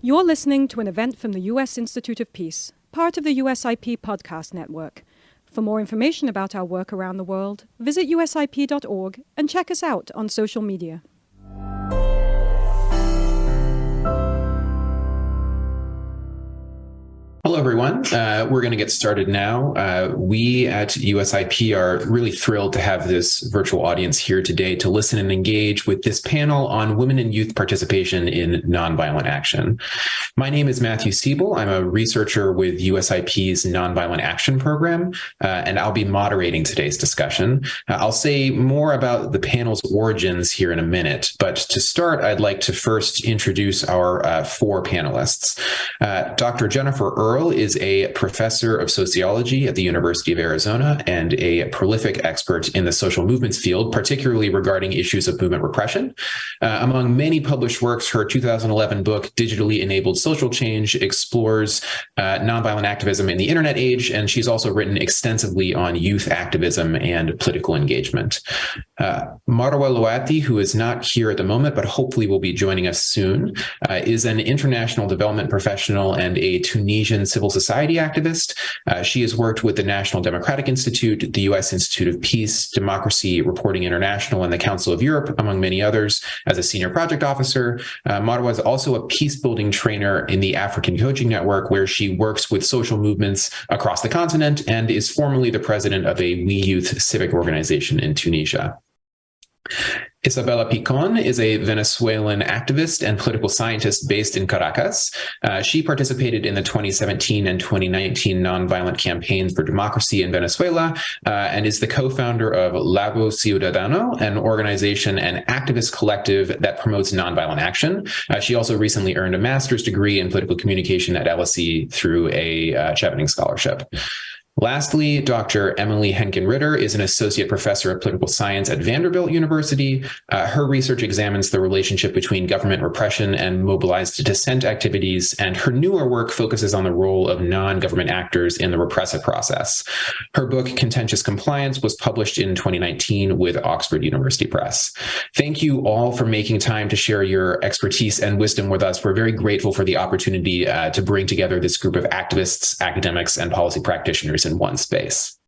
You're listening to an event from the U.S. Institute of Peace, part of the USIP podcast network. For more information about our work around the world, visit usip.org and check us out on social media. Hello, everyone. We're going to get started now. We at USIP are really thrilled to have this virtual audience here today to listen and engage with this panel on women and youth participation in nonviolent action. My name is Matthew Cebul. I'm a researcher with USIP's Nonviolent Action Program, and I'll be moderating today's discussion. I'll say more about the panel's origins here in a minute, but to start, I'd like to first introduce our four panelists. Dr. Jennifer Earl is a professor of sociology at the University of Arizona and a prolific expert in the social movements field, particularly regarding issues of movement repression. Among many published works, her 2011 book, Digitally Enabled Social Change, explores nonviolent activism in the internet age, and she's also written extensively on youth activism and political engagement. Marwa Louati, who is not here at the moment, but hopefully will be joining us soon, is an international development professional and a Tunisian civil society activist. She has worked with the National Democratic Institute, the U.S. Institute of Peace, Democracy Reporting International, and the Council of Europe, among many others, as a senior project officer. Marwa is also a peacebuilding trainer in the African Coaching Network, where she works with social movements across the continent and is formerly the president of a We Youth civic organization in Tunisia. Isabella Picón is a Venezuelan activist and political scientist based in Caracas. She participated in the 2017 and 2019 nonviolent campaigns for democracy in Venezuela and is the co-founder of Lago Ciudadano, an organization and activist collective that promotes nonviolent action. She also recently earned a master's degree in political communication at LSE through a Chevening scholarship. Lastly, Dr. Emily Henkin-Ritter is an associate professor of political science at Vanderbilt University. Her research examines the relationship between government repression and mobilized dissent activities, and her newer work focuses on the role of non-government actors in the repressive process. Her book, Contentious Compliance, was published in 2019 with Oxford University Press. Thank you all for making time to share your expertise and wisdom with us. We're very grateful for the opportunity to bring together this group of activists, academics, and policy practitioners in one space.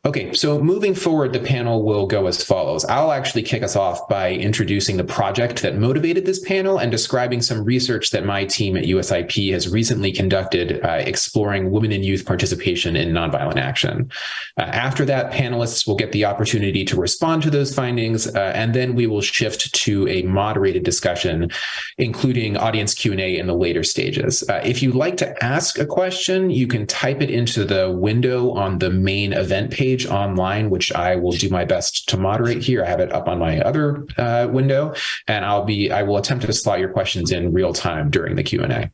Okay, so moving forward, the panel will go as follows. I'll actually kick us off by introducing the project that motivated this panel and describing some research that my team at USIP has recently conducted exploring women and youth participation in nonviolent action. After that, panelists will get the opportunity to respond to those findings, and then we will shift to a moderated discussion, including audience Q&A in the later stages. If you'd like to ask a question, you can type it into the window on the main event page online, which I will do my best to moderate here. I have it up on my other window, and I will attempt to slot your questions in real time during the Q&A.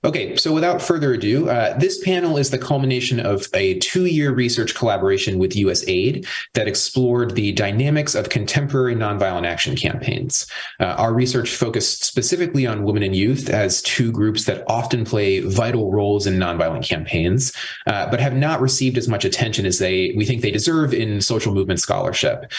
Okay, so without further ado, this panel is the culmination of a 2-year research collaboration with USAID that explored the dynamics of contemporary nonviolent action campaigns. Our research focused specifically on women and youth as two groups that often play vital roles in nonviolent campaigns, but have not received as much attention as we think they deserve in social movement scholarship.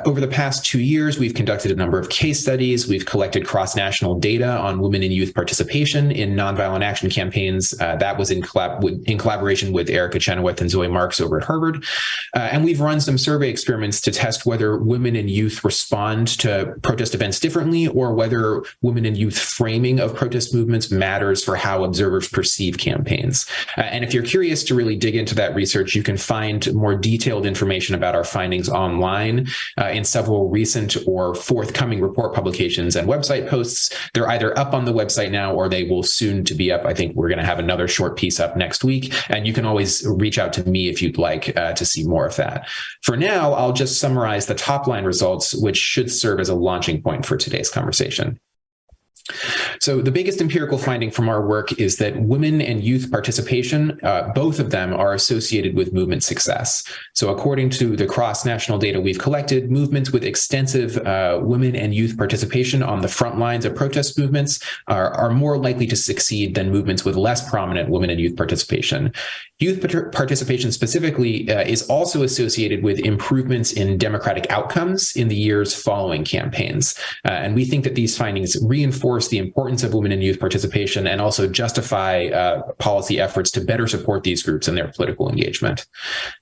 Over the past 2 years, we've conducted a number of case studies. We've collected cross-national data on women and youth participation in nonviolent action campaigns. That was in collaboration with Erica Chenoweth and Zoe Marks over at Harvard. And we've run some survey experiments to test whether women and youth respond to protest events differently, or whether women and youth framing of protest movements matters for how observers perceive campaigns. And if you're curious to really dig into that research, you can find more detailed information about our findings online in several recent or forthcoming report publications and website posts. They're either up on the website now, or they will soon to be up. I think we're going to have another short piece up next week, and you can always reach out to me if you'd like to see more of that. For now, I'll just summarize the top line results, which should serve as a launching point for today's conversation. So the biggest empirical finding from our work is that women and youth participation, both of them are associated with movement success. So according to the cross-national data we've collected, movements with extensive women and youth participation on the front lines of protest movements are more likely to succeed than movements with less prominent women and youth participation. Youth participation specifically is also associated with improvements in democratic outcomes in the years following campaigns. And we think that these findings reinforce the importance of women and youth participation and also justify policy efforts to better support these groups in their political engagement.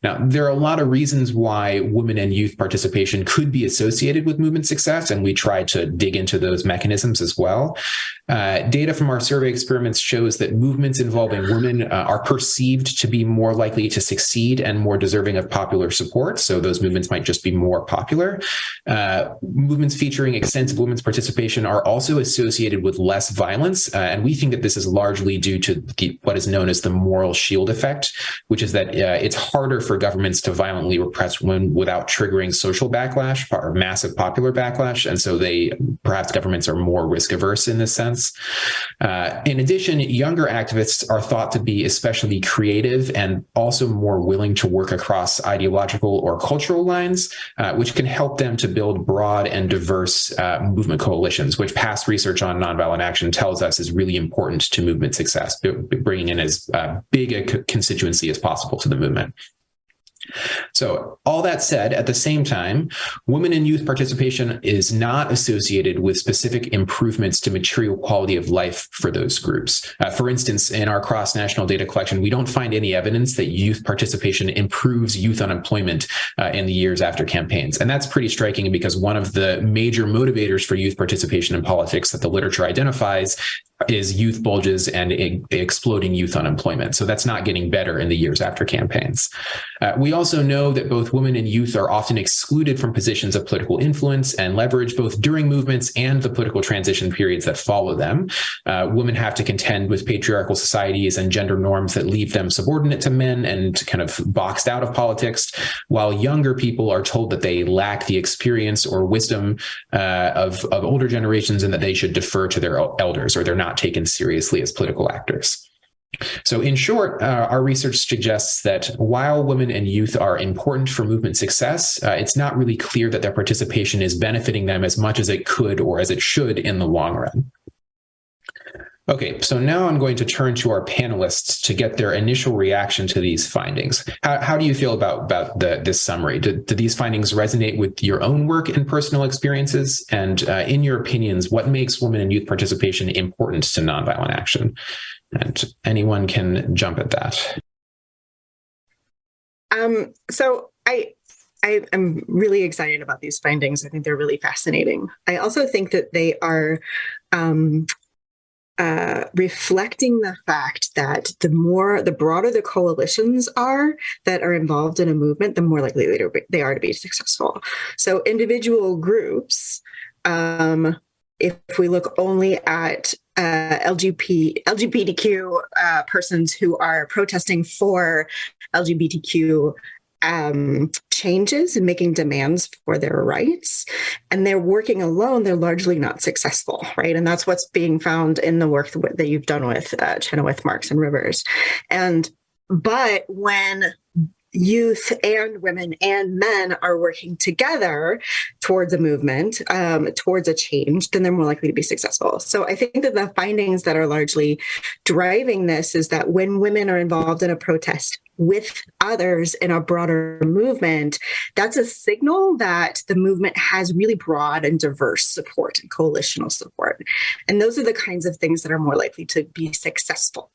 Now, there are a lot of reasons why women and youth participation could be associated with movement success, and we try to dig into those mechanisms as well. Data from our survey experiments shows that movements involving women are perceived to be more likely to succeed and more deserving of popular support. So those movements might just be more popular. Movements featuring extensive women's participation are also associated with less violence. And we think that this is largely due to what is known as the moral shield effect, which is that it's harder for governments to violently repress women without triggering social backlash or massive popular backlash. And so perhaps governments are more risk averse in this sense. In addition, younger activists are thought to be especially creative and also more willing to work across ideological or cultural lines, which can help them to build broad and diverse movement coalitions, which past research on nonviolent action tells us is really important to movement success, bringing in as big a constituency as possible to the movement. So all that said, at the same time, women and youth participation is not associated with specific improvements to material quality of life for those groups. For instance, in our cross-national data collection, we don't find any evidence that youth participation improves youth unemployment in the years after campaigns. And that's pretty striking because one of the major motivators for youth participation in politics that the literature identifies is youth bulges and exploding youth unemployment. So that's not getting better in the years after campaigns. We also know that both women and youth are often excluded from positions of political influence and leverage both during movements and the political transition periods that follow them. Women have to contend with patriarchal societies and gender norms that leave them subordinate to men and kind of boxed out of politics, while younger people are told that they lack the experience or wisdom of older generations and that they should defer to their elders or they're not taken seriously as political actors. So in short, our research suggests that while women and youth are important for movement success, it's not really clear that their participation is benefiting them as much as it could or as it should in the long run. Okay, so now I'm going to turn to our panelists to get their initial reaction to these findings. How do you feel about this summary? Do these findings resonate with your own work and personal experiences? And in your opinions, what makes women and youth participation important to nonviolent action? And anyone can jump at that. So I'm really excited about these findings. I think they're really fascinating. I also think that they are reflecting the fact that the broader the coalitions are that are involved in a movement, the more likely they are to be successful. So individual groups, if we look only at LGBTQ persons who are protesting for LGBTQ changes and making demands for their rights, and they're working alone, they're largely not successful, right? And that's what's being found in the work that you've done with Chenoweth, Marks, and Rivers. But when youth and women and men are working together towards a movement, towards a change, then they're more likely to be successful. So I think that the findings that are largely driving this is that when women are involved in a protest with others in a broader movement, that's a signal that the movement has really broad and diverse support and coalitional support. And those are the kinds of things that are more likely to be successful.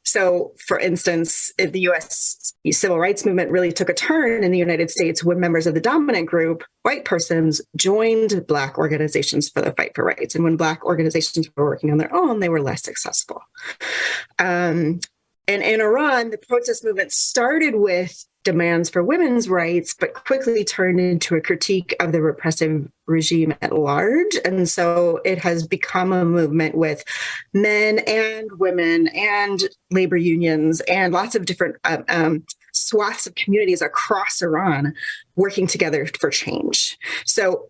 So, for instance, the U.S. civil rights movement really took a turn in the United States when members of the dominant group, white persons, joined Black organizations for the fight for rights. And when Black organizations were working on their own, they were less successful. And in Iran, the protest movement started with demands for women's rights, but quickly turned into a critique of the repressive regime at large. And so it has become a movement with men and women and labor unions and lots of different swaths of communities across Iran working together for change. So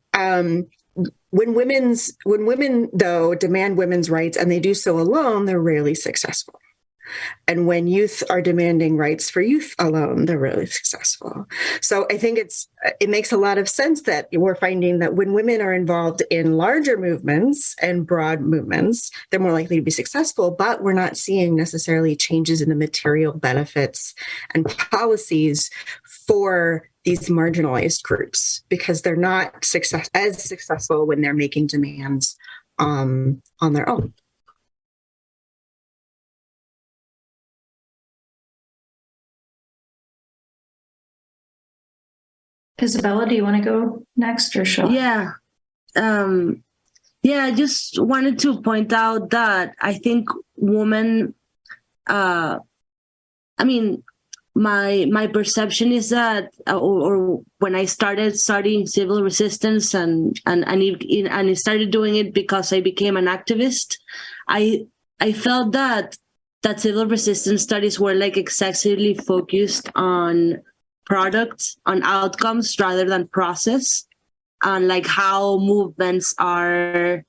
when women though demand women's rights and they do so alone, they're rarely successful. And when youth are demanding rights for youth alone, they're really successful. So I think it makes a lot of sense that we're finding that when women are involved in larger movements and broad movements, they're more likely to be successful, but we're not seeing necessarily changes in the material benefits and policies for these marginalized groups because they're not as successful when they're making demands on their own. Isabella, do you want to go next or shall I? I just wanted to point out that I think women, my perception is that, or when I started studying civil resistance and started doing it because I became an activist, I felt that civil resistance studies were like excessively focused on products, on outcomes rather than process, on like how movements are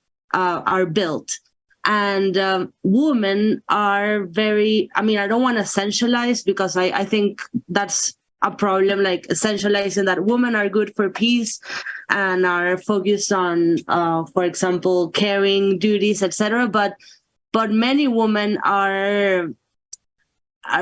built. And women are very, I don't want to essentialize because I think that's a problem, like essentializing that women are good for peace and are focused on, for example, caring duties, etc. But many women are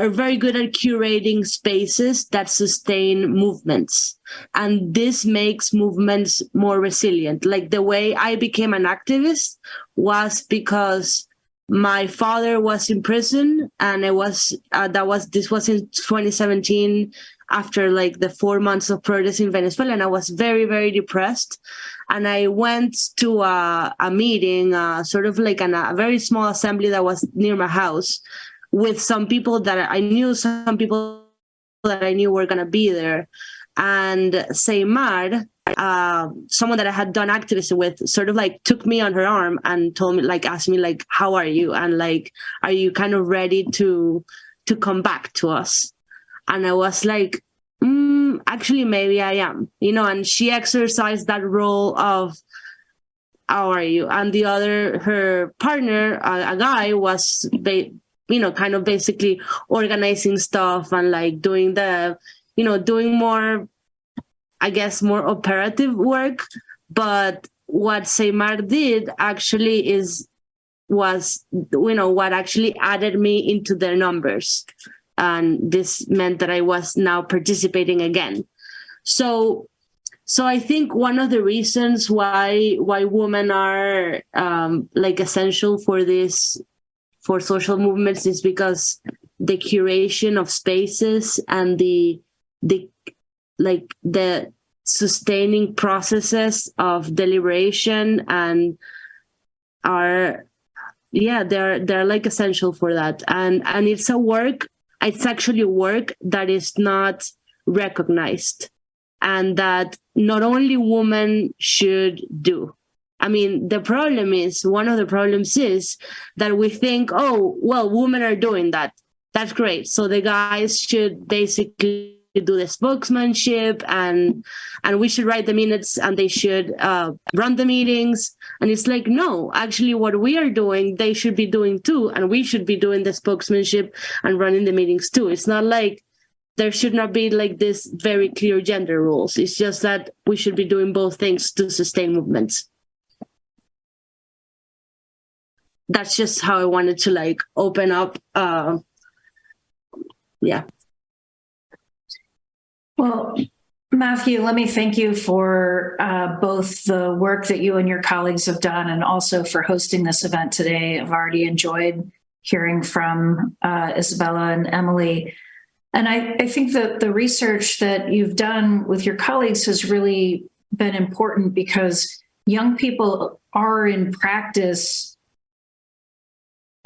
very good at curating spaces that sustain movements. And this makes movements more resilient. Like the way I became an activist was because my father was in prison, and this was in 2017 after like the 4 months of protests in Venezuela, and I was very, very depressed. And I went to a meeting, sort of like a very small assembly that was near my house, with some people that I knew, some people that I knew were going to be there. And Seymar, someone that I had done activism with, sort of like took me on her arm and told me, like, asked me, like, how are you? And like, are you kind of ready to come back to us? And I was like, actually, maybe I am, and she exercised that role of, how are you? And the other, her partner, a guy, was kind of basically organizing stuff and like doing doing more, I guess, more operative work. But what Seymar did actually was what actually added me into their numbers. And this meant that I was now participating again. So I think one of the reasons why women are like essential for social movements is because the curation of spaces and the sustaining processes of deliberation and they're like essential for that. And it's actually work that is not recognized and that not only women should do. The problem is, one of the problems is that we think, oh, well, women are doing that. That's great. So the guys should basically do the spokesmanship and we should write the minutes and they should run the meetings. And it's like, no, actually what we are doing, they should be doing too. And we should be doing the spokesmanship and running the meetings too. It's not like there should not be like this very clear gender rules. It's just that we should be doing both things to sustain movements. That's just how I wanted to like open up. Well, Matthew, let me thank you for both the work that you and your colleagues have done and also for hosting this event today. I've already enjoyed hearing from Isabella and Emily. And I think that the research that you've done with your colleagues has really been important because young people are in practice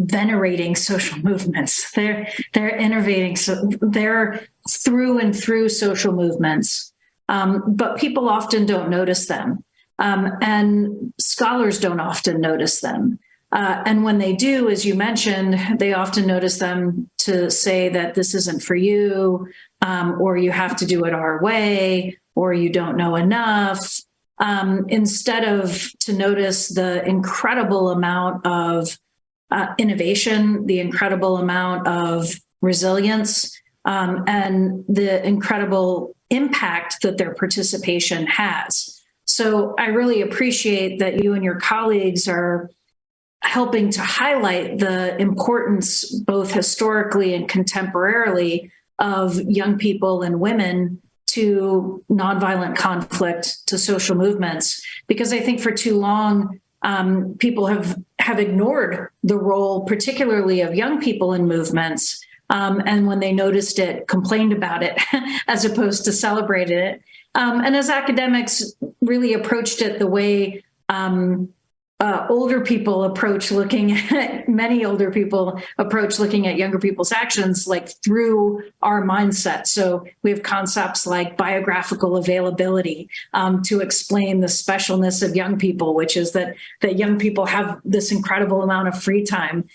venerating social movements. They're innovating. So they're through and through social movements, but people often don't notice them. And scholars don't often notice them. And when they do, as you mentioned, they often notice them to say that this isn't for you, or you have to do it our way, or you don't know enough. instead of to notice the incredible amount of innovation, the incredible amount of resilience, and the incredible impact that their participation has. So I really appreciate that you and your colleagues are helping to highlight the importance, both historically and contemporarily, of young people and women to nonviolent conflict, to social movements, because I think for too long, people have ignored the role, particularly of young people in movements, and when they noticed it, complained about it, as opposed to celebrated it. And as academics really approached it the way older people approach looking at, many older people approach looking at younger people's actions, like through our mindset. So we have concepts like biographical availability to explain the specialness of young people, which is that young people have this incredible amount of free time.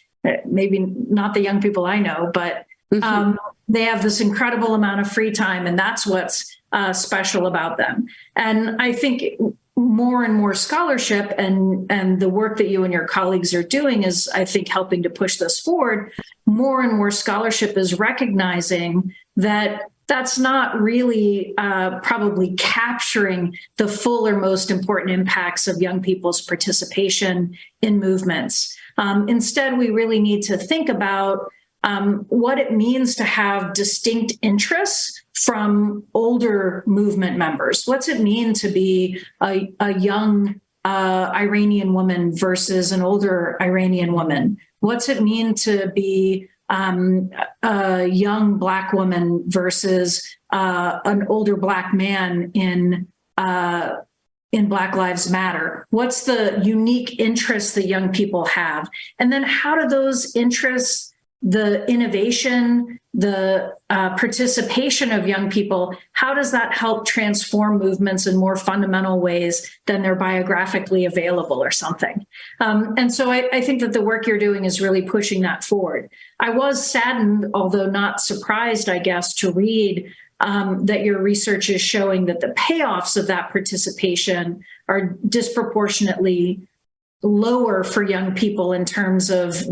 Maybe not the young people I know, but they have this incredible amount of free time, and that's what's special about them. And I think more and more scholarship and the work that you and your colleagues are doing is, I think, helping to push this forward. More and more scholarship is recognizing that that's not really probably capturing the full or most important impacts of young people's participation in movements. Instead, we really need to think about what it means to have distinct interests from older movement members. What's it mean to be a young Iranian woman versus an older Iranian woman? What's it mean to be a young Black woman versus an older Black man in Black Lives Matter? What's the unique interests that young people have? And then how do those interests, the innovation, the participation of young people, how does that help transform movements in more fundamental ways than they're biographically available or something? And so I think that the work you're doing is really pushing that forward. I was saddened, although not surprised, I guess, to read that your research is showing that the payoffs of that participation are disproportionately lower for young people in terms of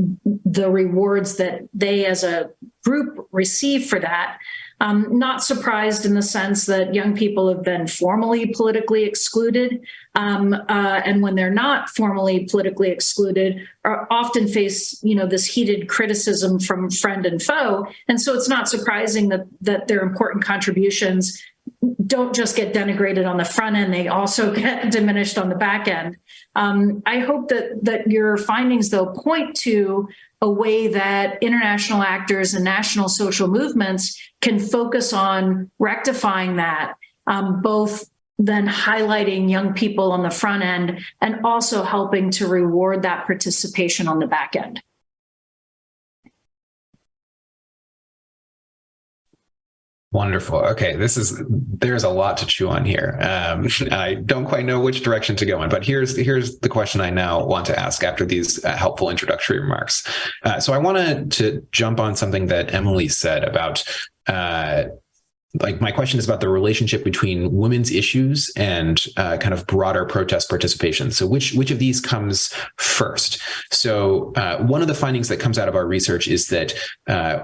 the rewards that they as a group receive for that. Not surprised in the sense that young people have been formally politically excluded, and when they're not formally politically excluded, are often face, this heated criticism from friend and foe. And so it's not surprising that their important contributions don't just get denigrated on the front end, they also get diminished on the back end. I hope that your findings, though, point to a way that international actors and national social movements can focus on rectifying that, both then highlighting young people on the front end and also helping to reward that participation on the back end. Wonderful. Okay, there's a lot to chew on here. I don't quite know which direction to go in, but here's the question I now want to ask after these helpful introductory remarks. So I wanted to jump on something that Emily said about my question is about the relationship between women's issues and kind of broader protest participation. So which of these comes first? So one of the findings that comes out of our research is that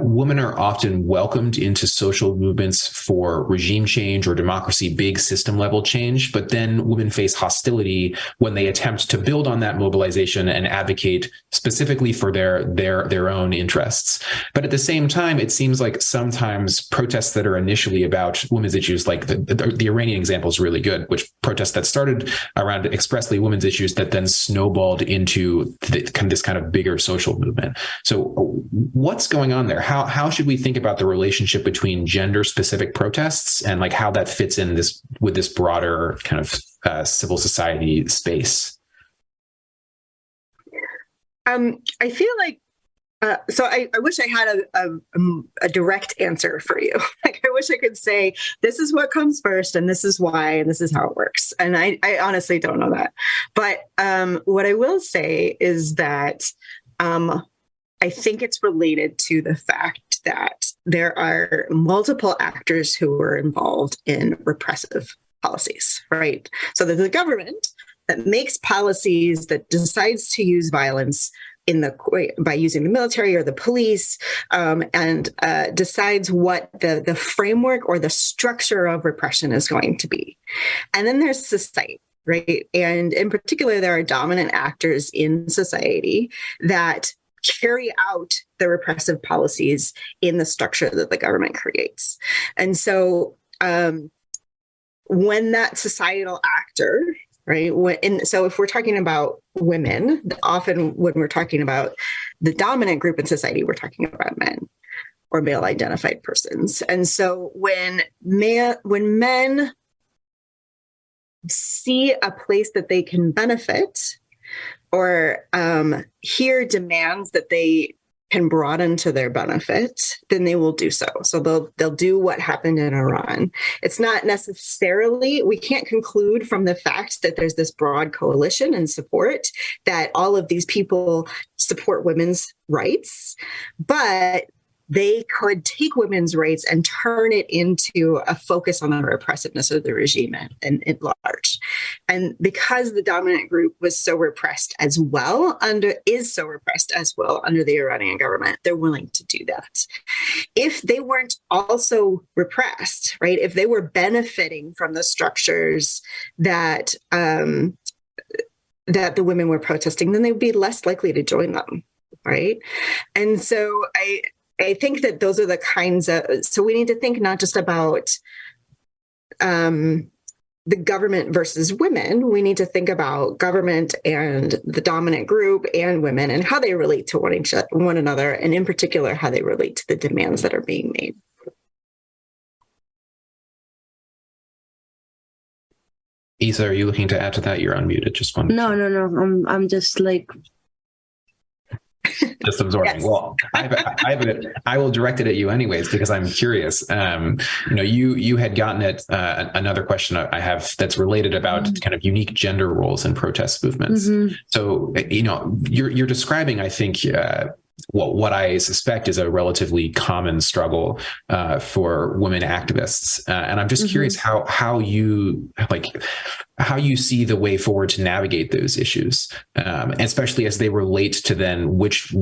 women are often welcomed into social movements for regime change or democracy, big system level change, but then women face hostility when they attempt to build on that mobilization and advocate specifically for their own interests. But at the same time, it seems like sometimes protests that are initially about women's issues, like the Iranian example is really good, which protests that started around expressly women's issues that then snowballed into this kind of bigger social movement. So what's going on there? How should we think about the relationship between gender specific protests and like how that fits in with this broader kind of civil society space? I feel like so I wish I had a direct answer for you. Like, I wish I could say, this is what comes first and this is why, and this is how it works. And I honestly don't know that. But what I will say is that I think it's related to the fact that there are multiple actors who were involved in repressive policies, right? So there's a government that makes policies, that decides to use violence by using the military or the police, and decides what the framework or the structure of repression is going to be. And then there's society, right? And in particular, there are dominant actors in society that carry out the repressive policies in the structure that the government creates. And so when that societal actor, right? So if we're talking about women, often when we're talking about the dominant group in society, we're talking about men or male identified persons. And so when men see a place that they can benefit or hear demands that they can broaden to their benefit, then they will do so. So they'll do what happened in Iran. It's not necessarily, we can't conclude from the fact that there's this broad coalition and support that all of these people support women's rights, but they could take women's rights and turn it into a focus on the repressiveness of the regime at large. And because the dominant group was so repressed as well under the Iranian government, they're willing to do that. If they weren't also repressed, right? If they were benefiting from the structures that the women were protesting, then they would be less likely to join them, right? And so I think that those are the kinds of, so we need to think not just about the government versus women. We need to think about government and the dominant group and women and how they relate to one another, and in particular, how they relate to the demands that are being made. Isa, are you looking to add to that? You're unmuted. Just one. No. I'm just like just absorbing. Yes. Well, I will direct it at you anyways, because I'm curious. You had gotten at another question I have that's related about kind of unique gender roles in protest movements. Mm-hmm. So, you're describing, I think, what I suspect is a relatively common struggle for women activists, and I'm just curious how you see the way forward to navigate those issues, especially as they relate to then which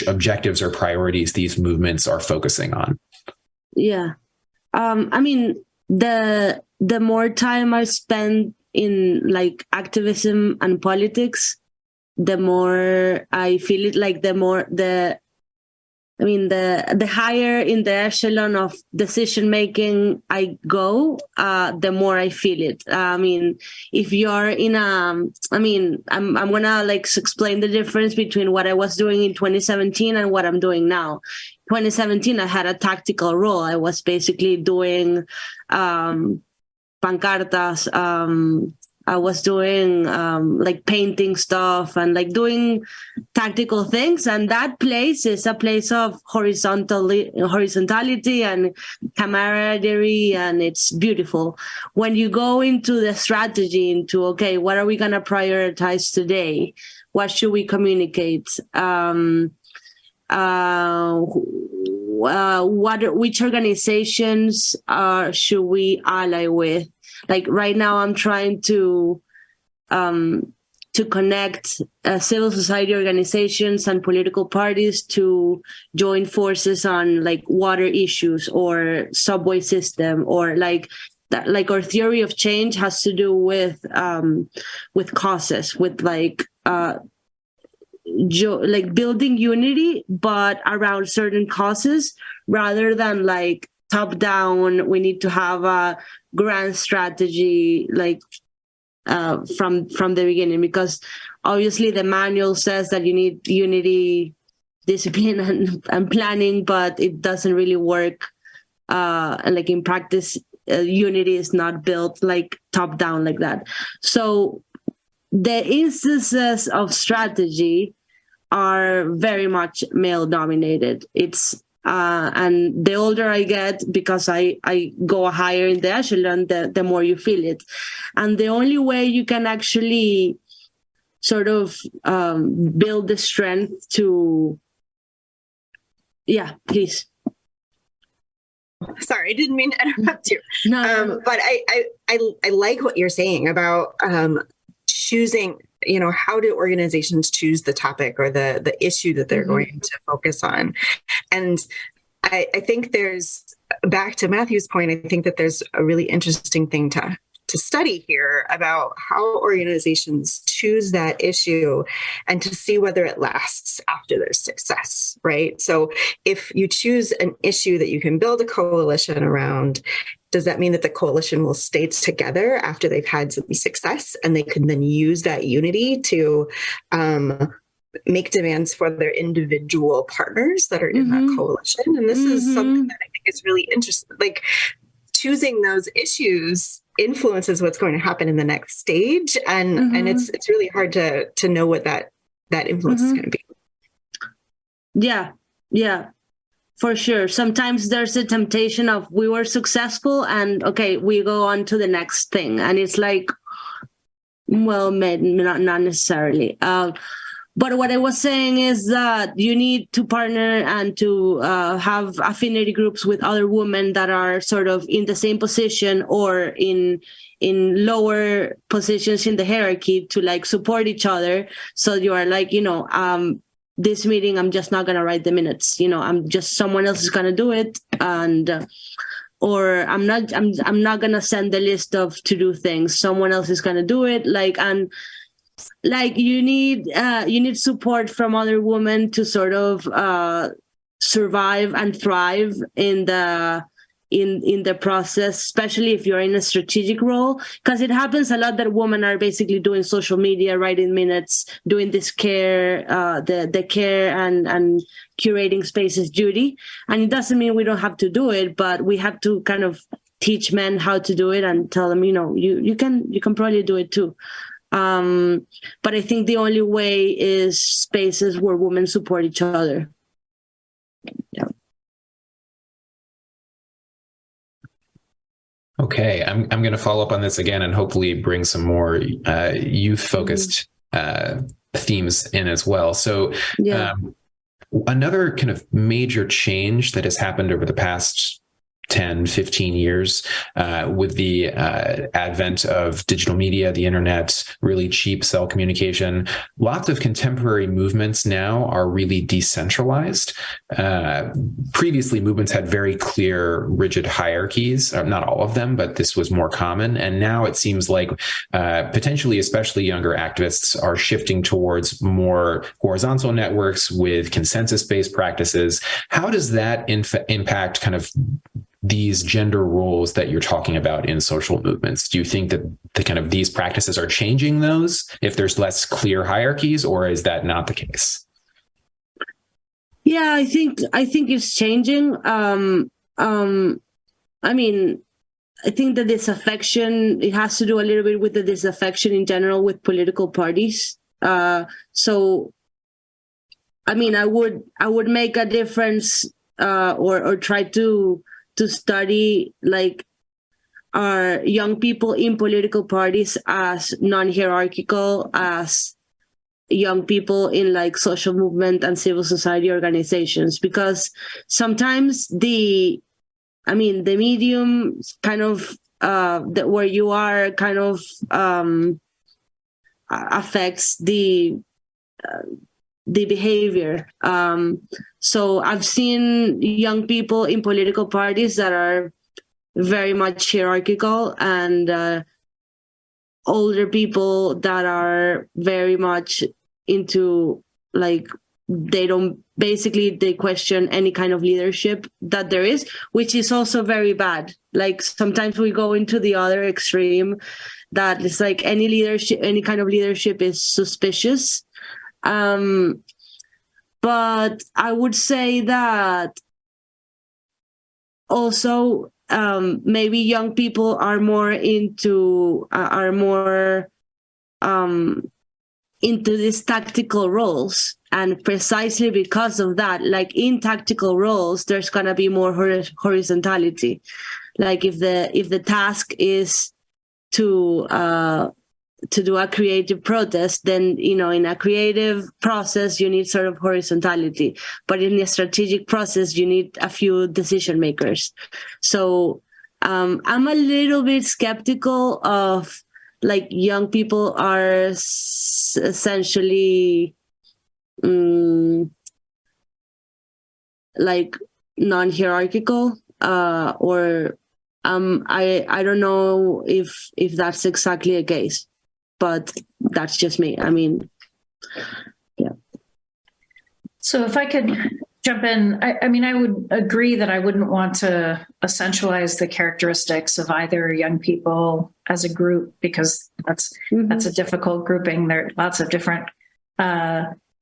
objectives or priorities these movements are focusing on. Yeah, I mean, the more time I spend in like activism and politics, the more I feel it, like the higher in the echelon of decision making I go, the more I feel it. I mean, if you're in I'm gonna explain the difference between what I was doing in 2017 and what I'm doing now. 2017, I had a tactical role. I was basically doing pancartas. I was doing painting stuff and doing tactical things. And that place is a place of horizontality and camaraderie, and it's beautiful. When you go into the strategy, into, okay, what are we going to prioritize today? What should we communicate? Which organizations should we ally with? Like right now, I'm trying to connect civil society organizations and political parties to join forces on water issues or subway system, or our theory of change has to do with causes, with building unity, but around certain causes, rather than top down. We need to have a grand strategy from the beginning, because obviously the manual says that you need unity, discipline, and planning, but it doesn't really work. In practice, unity is not built top down like that. So the instances of strategy are very much male dominated. It's and the older I get, because I go higher in the echelon, the more you feel it. And the only way you can actually sort of build the strength to... Yeah, please. sorry, I didn't mean to interrupt you. No. But I like what you're saying about choosing, how do organizations choose the topic or the issue that they're going to focus on? And I think back to Matthew's point, I think that there's a really interesting thing to study here about how organizations choose that issue and to see whether it lasts after their success, right? So if you choose an issue that you can build a coalition around, does that mean that the coalition will stay together after they've had some success and they can then use that unity to make demands for their individual partners that are in that coalition? And this is something that I think is really interesting. Like, choosing those issues influences what's going to happen in the next stage, and it's really hard to know what that influence is going to be. Yeah, for sure. Sometimes there's a temptation of, we were successful and okay, we go on to the next thing, and it's like, well, not necessarily. But what I was saying is that you need to partner and to have affinity groups with other women that are sort of in the same position or in lower positions in the hierarchy to like support each other. So you are like, this meeting, I'm just not going to write the minutes. Someone else is going to do it. And or I'm not going to send the list of to-do things. Someone else is going to do it. You need support from other women to sort of survive and thrive in the process, especially if you're in a strategic role, because it happens a lot that women are basically doing social media, writing minutes, doing this care, the care and curating spaces duty. And it doesn't mean we don't have to do it, but we have to kind of teach men how to do it and tell them, you can probably do it too. But I think the only way is spaces where women support each other. Yeah. Okay, I'm going to follow up on this again and hopefully bring some more youth-focused themes in as well. So another kind of major change that has happened over the past 10, 15 years with the advent of digital media, the internet, really cheap cell communication. Lots of contemporary movements now are really decentralized. Previously, movements had very clear, rigid hierarchies, not all of them, but this was more common. And now it seems like potentially, especially younger activists are shifting towards more horizontal networks with consensus-based practices. How does that impact kind of these gender roles that you're talking about in social movements? Do you think that these practices are changing those if there's less clear hierarchies, or is that not the case? Yeah, I think it's changing. I think the disaffection, it has to do a little bit with the disaffection in general with political parties. I would make a difference or try to study are young people in political parties as non-hierarchical as young people in social movement and civil society organizations, because sometimes the medium kind of where you are kind of affects the behavior. So I've seen young people in political parties that are very much hierarchical, and older people that are very much into they question any kind of leadership that there is, which is also very bad. Sometimes we go into the other extreme that it's any kind of leadership is suspicious. But I would say that also maybe young people are more into these tactical roles, and precisely because of that, in tactical roles, there's gonna be more horizontality. If the task is to to do a creative protest, then, in a creative process, you need sort of horizontality. But in a strategic process, you need a few decision makers. So I'm a little bit skeptical of like young people are essentially like non-hierarchical, or I don't know if that's exactly the case, but that's just me. I mean, yeah. So if I could jump in, I mean, I would agree that I wouldn't want to essentialize the characteristics of either young people as a group, because that's a difficult grouping. There are lots of different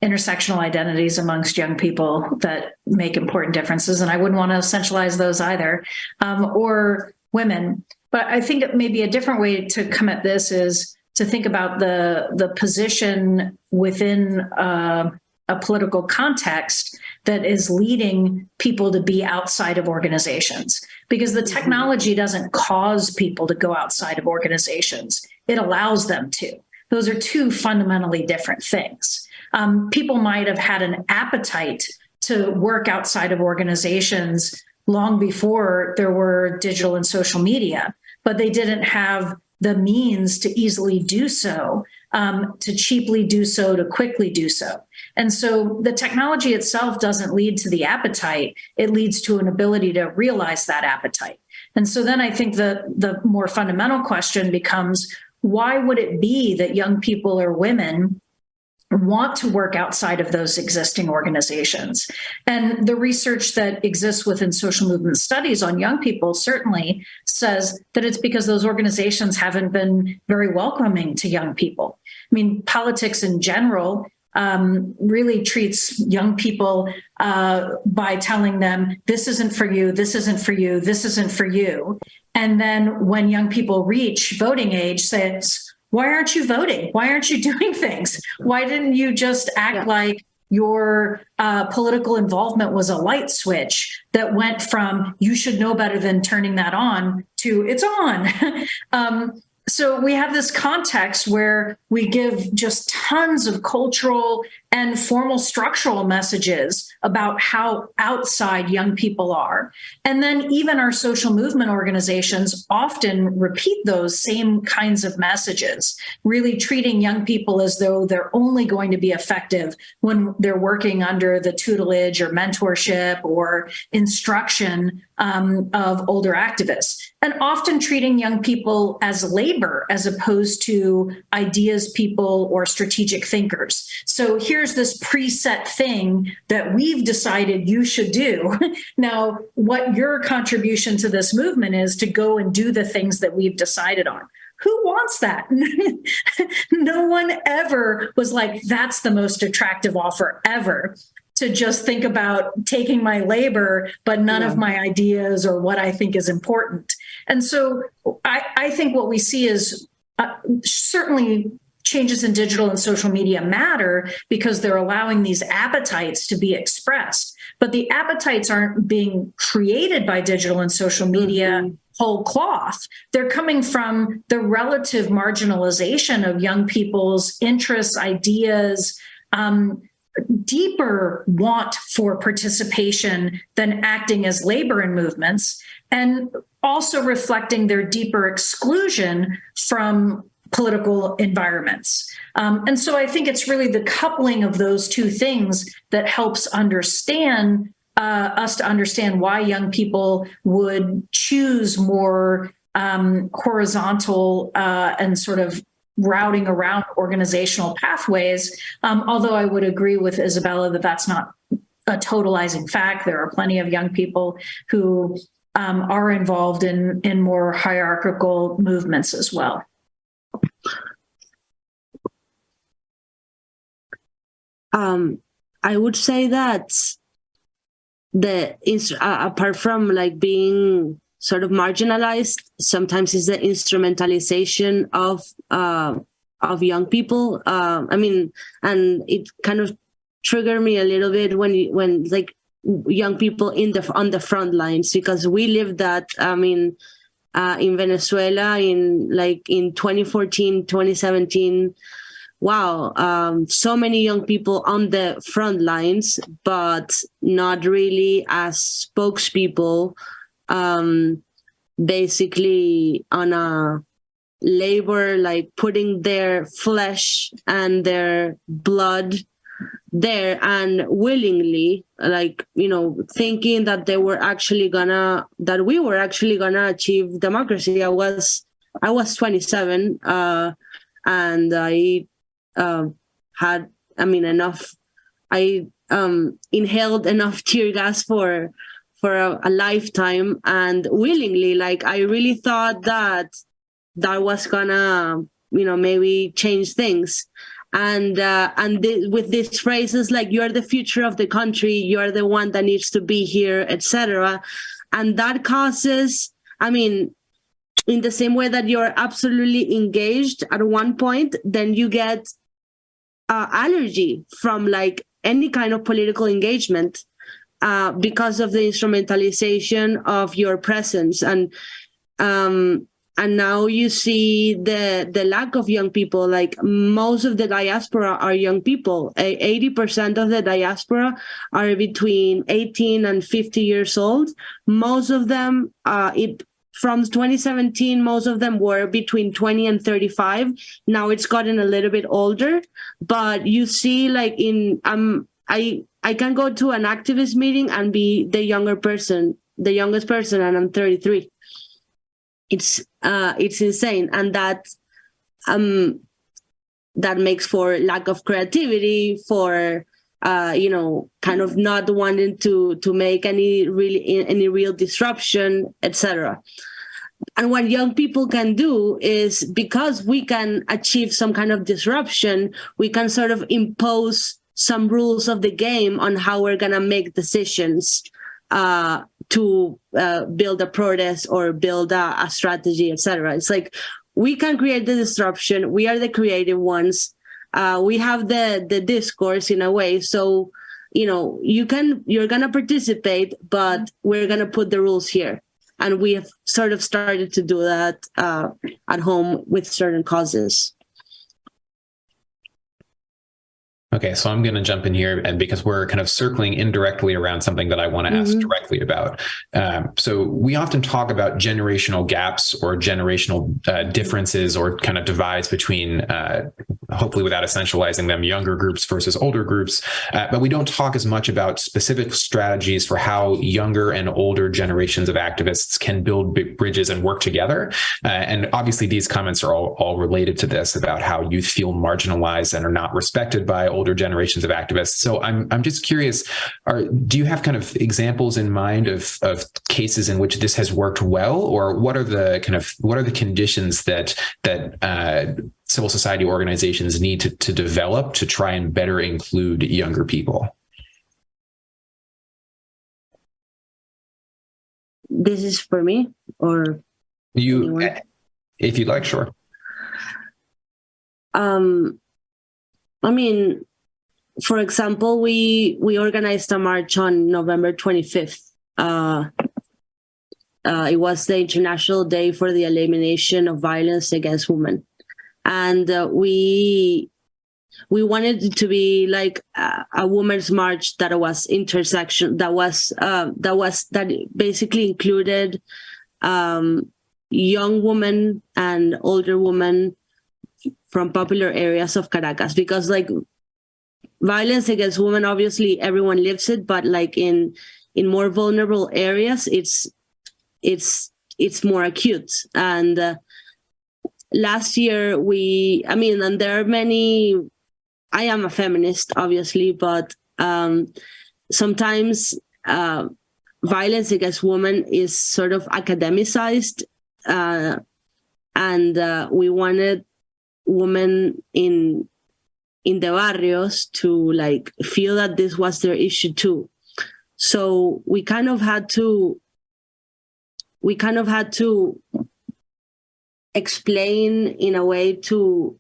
intersectional identities amongst young people that make important differences, and I wouldn't want to essentialize those either, or women. But I think maybe a different way to come at this is to think about the position within a political context that is leading people to be outside of organizations, because the technology doesn't cause people to go outside of organizations. It allows them to. Those are two fundamentally different things. People might have had an appetite to work outside of organizations long before there were digital and social media, but they didn't have the means to easily do so, to cheaply do so, to quickly do so. And so the technology itself doesn't lead to the appetite. It leads to an ability to realize that appetite. And so then I think the more fundamental question becomes, why would it be that young people or women want to work outside of those existing organizations? And the research that exists within social movement studies on young people certainly says that it's because those organizations haven't been very welcoming to young people. I mean, politics in general really treats young people by telling them, this isn't for you, this isn't for you, this isn't for you. And then when young people reach voting age, says, why aren't you voting? Why aren't you doing things? Why didn't you just act like your political involvement was a light switch that went from you should know better than turning that on to it's on? So we have this context where we give just tons of cultural and formal structural messages about how outside young people are. And then even our social movement organizations often repeat those same kinds of messages, really treating young people as though they're only going to be effective when they're working under the tutelage or mentorship or instruction of older activists, and often treating young people as labor as opposed to ideas people or strategic thinkers. So here's this preset thing that we've decided you should do. Now, what your contribution to this movement is to go and do the things that we've decided on. Who wants that? No one ever was like, that's the most attractive offer ever. To just think about taking my labor, but none of my ideas or what I think is important. And so I think what we see is certainly changes in digital and social media matter because they're allowing these appetites to be expressed. But the appetites aren't being created by digital and social media whole cloth. They're coming from the relative marginalization of young people's interests, ideas, deeper want for participation than acting as labor in movements, and also reflecting their deeper exclusion from political environments. And so I think it's really the coupling of those two things that helps understand us to understand why young people would choose more horizontal and sort of routing around organizational pathways, although I would agree with Isabella that that's not a totalizing fact. There are plenty of young people who are involved in more hierarchical movements as well. I would say that apart from like being sort of marginalized, sometimes it's the instrumentalization of young people. I mean, and it kind of triggered me a little bit when like young people on the front lines, because we live that. I mean, in Venezuela in 2014, 2017. Wow, so many young people on the front lines, but not really as spokespeople, basically on a labor, like putting their flesh and their blood there and willingly, like, thinking that we were actually gonna achieve democracy. I was 27, and I had, enough. I inhaled enough tear gas for a lifetime, and willingly, like, I really thought that was gonna, maybe change things. And with these phrases like, "You're the future of the country, you're the one that needs to be here," etc. And that causes, in the same way that you're absolutely engaged at one point, then you get allergy from like any kind of political engagement because of the instrumentalization of your presence. And now you see the lack of young people. Like, most of the diaspora are young people. 80% of the diaspora are between 18 and 50 years old. Most of them, from 2017, most of them were between 20 and 35. Now it's gotten a little bit older, but you see, like, I can go to an activist meeting and be the youngest person, and I'm 33. It's insane, and that makes for lack of creativity, for kind of not wanting to make any real disruption, etc. And what young people can do is, because we can achieve some kind of disruption, we can sort of impose some rules of the game on how we're gonna make decisions to build a protest or build a strategy, etc. It's like, we can create the disruption. We are the creative ones. We have the discourse in a way. So, you're going to participate, but we're going to put the rules here. And we have sort of started to do that at home with certain causes. Okay, so I'm going to jump in here, and because we're kind of circling indirectly around something that I want to ask directly about. So we often talk about generational gaps or generational differences or kind of divides between, hopefully without essentializing them, younger groups versus older groups. But we don't talk as much about specific strategies for how younger and older generations of activists can build big bridges and work together. And obviously these comments are all related to this, about how youth feel marginalized and are not respected by older generations of activists. So I'm just curious, do you have kind of examples in mind of cases in which this has worked well, or what are the conditions that civil society organizations need to develop to try and better include younger people? This is for me, or you, if you'd like, sure. For example, we organized a march on November 25th. It was the International Day for the Elimination of Violence Against Women. And we wanted it to be like a women's march that was that basically included young women and older women from popular areas of Caracas, because like violence against women, obviously everyone lives it, but like in more vulnerable areas, it's more acute. And last year and there are many. I am a feminist, obviously, but sometimes violence against women is sort of academicized, and we wanted women in the barrios to like feel that this was their issue too. So we kind of had to explain in a way to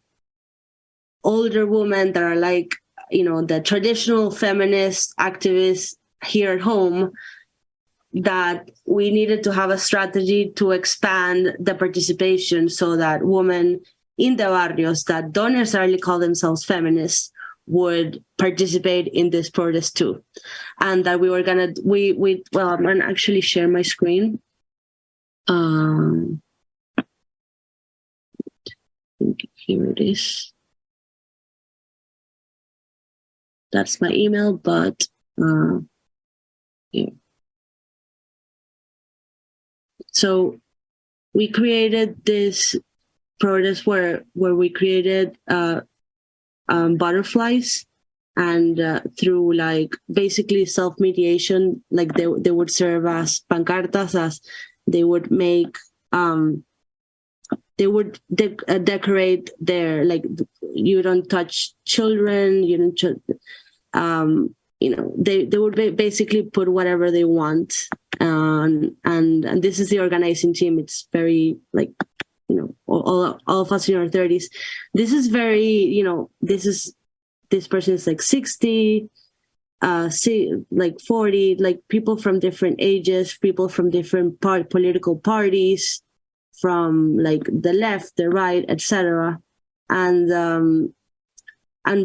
older women that are like, the traditional feminist activists here at home, that we needed to have a strategy to expand the participation so that women in the barrios that don't necessarily call themselves feminists would participate in this protest too. And that we were gonna, well, I'm gonna actually share my screen. Here it is. That's my email, but here. So we created this protest where we created butterflies, and through like basically self-mediation, like they would serve as pancartas, as they would make they would decorate their, like, you don't touch children, you don't they would basically put whatever they want, and this is the organizing team. It's very, like, all of us in our 30s. This is very, this person is like 60, like 40, like people from different ages, people from different political parties, from like the left, the right, etc. And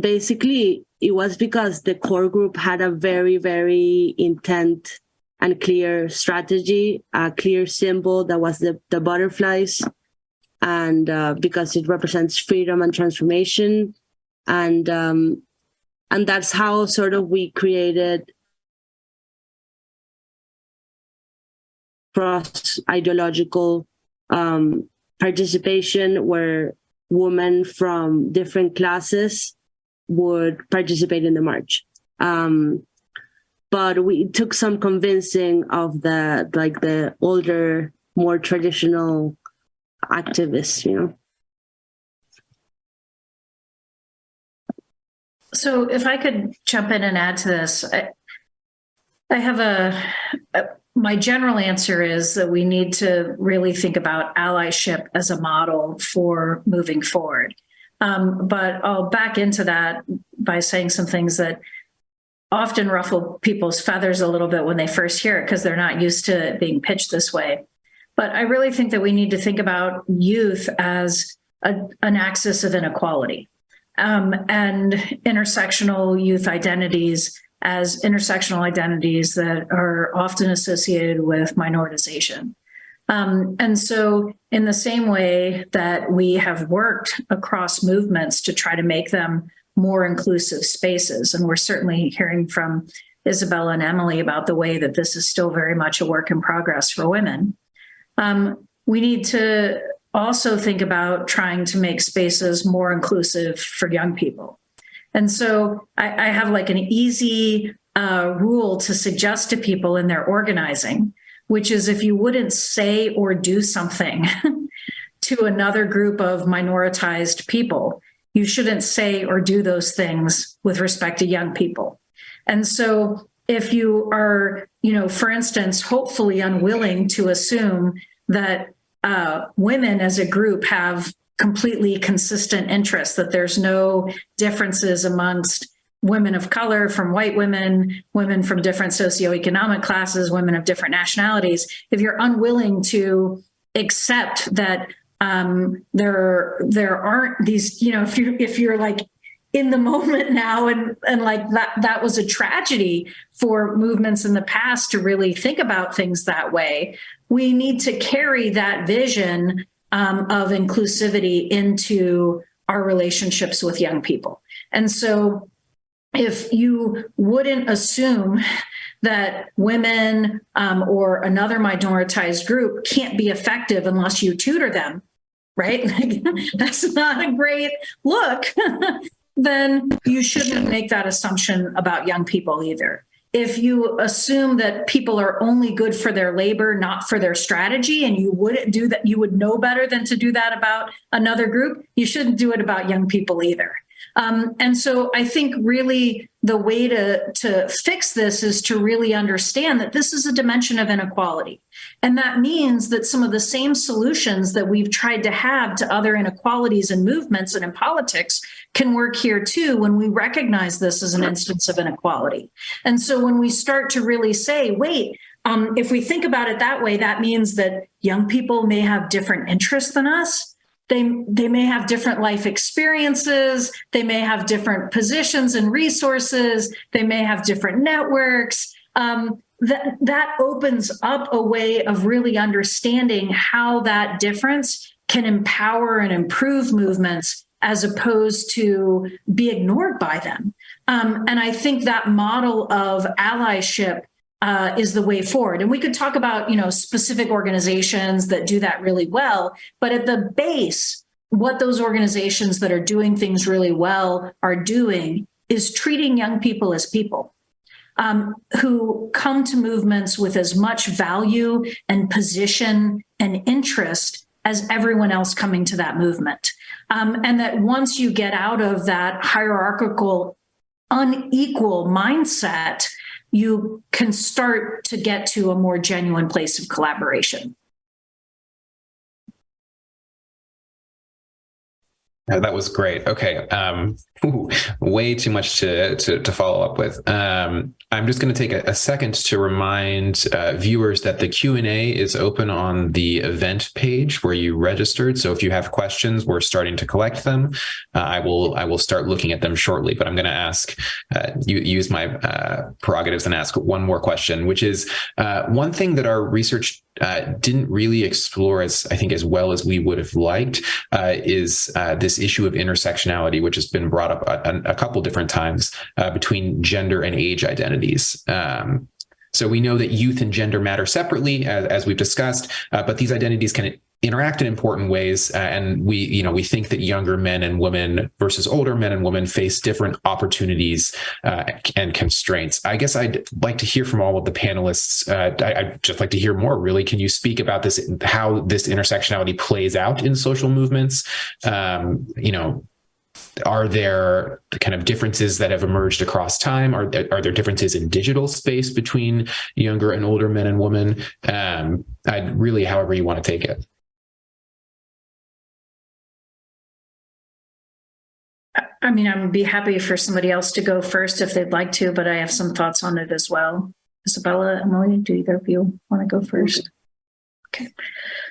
basically it was because the core group had a very, very intent and clear strategy, a clear symbol that was the butterflies, and because it represents freedom and transformation, and that's how sort of we created cross-ideological participation, where women from different classes would participate in the march. But it took some convincing of the older, more traditional activists, So if I could jump in and add to this, I have my general answer is that we need to really think about allyship as a model for moving forward. But I'll back into that by saying some things that often ruffle people's feathers a little bit when they first hear it, because they're not used to it being pitched this way. But I really think that we need to think about youth as an axis of inequality, and intersectional youth identities as intersectional identities that are often associated with minoritization. And so in the same way that we have worked across movements to try to make them more inclusive spaces, and we're certainly hearing from Isabella and Emily about the way that this is still very much a work in progress for women, we need to also think about trying to make spaces more inclusive for young people. And so I have like an easy rule to suggest to people in their organizing, which is if you wouldn't say or do something to another group of minoritized people, you shouldn't say or do those things with respect to young people. And so if you are, for instance, hopefully unwilling to assume that women as a group have completely consistent interests, that there's no differences amongst women of color from white women, women from different socioeconomic classes, women of different nationalities, if you're unwilling to accept that there aren't these, if you're like in the moment now and like that was a tragedy for movements in the past to really think about things that way, we need to carry that vision of inclusivity into our relationships with young people. And so if you wouldn't assume that women or another minoritized group can't be effective unless you tutor them, right? Like, that's not a great look. Then you shouldn't make that assumption about young people either. If you assume that people are only good for their labor, not for their strategy, and you wouldn't do that, you would know better than to do that about another group, you shouldn't do it about young people either. And so I think really the way to fix this is to really understand that this is a dimension of inequality. And that means that some of the same solutions that we've tried to have to other inequalities in movements and in politics can work here too when we recognize this as an instance of inequality. And so when we start to really say, wait, if we think about it that way, that means that young people may have different interests than us. They may have different life experiences. They may have different positions and resources. They may have different networks. That opens up a way of really understanding how that difference can empower and improve movements as opposed to be ignored by them. And I think that model of allyship is the way forward. And we could talk about, specific organizations that do that really well, but at the base, what those organizations that are doing things really well are doing is treating young people as people who come to movements with as much value and position and interest as everyone else coming to that movement. And that once you get out of that hierarchical, unequal mindset, you can start to get to a more genuine place of collaboration. That was great. Okay. Way too much to follow up with. I'm just going to take a second to remind viewers that the Q&A is open on the event page where you registered. So if you have questions, we're starting to collect them. I will start looking at them shortly, but I'm going to ask, use my prerogatives and ask one more question, which is one thing that our research didn't really explore as well as we would have liked is this issue of intersectionality, which has been brought up a couple different times between gender and age identities. So we know that youth and gender matter separately, as we've discussed, but these identities can interact in important ways. And we think that younger men and women versus older men and women face different opportunities and constraints. I guess I'd like to hear from all of the panelists. I'd just like to hear more, really. Can you speak about this, how this intersectionality plays out in social movements? Are there kind of differences that have emerged across time? Are there differences in digital space between younger and older men and women? I'd really, however you want to take it. I mean, I would be happy for somebody else to go first if they'd like to, but I have some thoughts on it as well. Isabella, Emily, do either of you want to go first? Okay.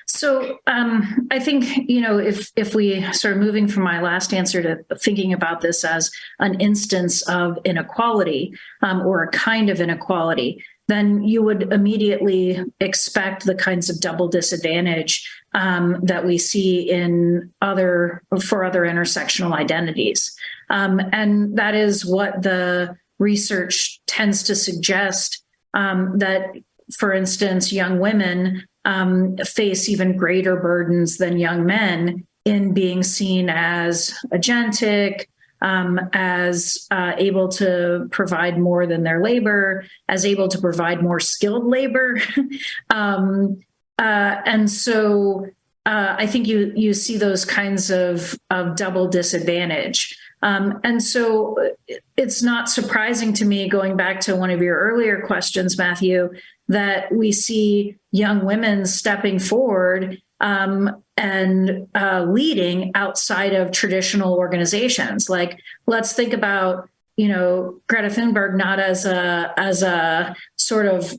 So I think, if we sort of moving from my last answer to thinking about this as an instance of inequality or a kind of inequality, then you would immediately expect the kinds of double disadvantage that we see for other intersectional identities. And that is what the research tends to suggest, that, for instance, young women face even greater burdens than young men in being seen as agentic, as able to provide more than their labor, as able to provide more skilled labor. And so I think you see those kinds of double disadvantage. And so it's not surprising to me, going back to one of your earlier questions, Matthew, that we see young women stepping forward and leading outside of traditional organizations. Like, let's think about, Greta Thunberg not as a sort of,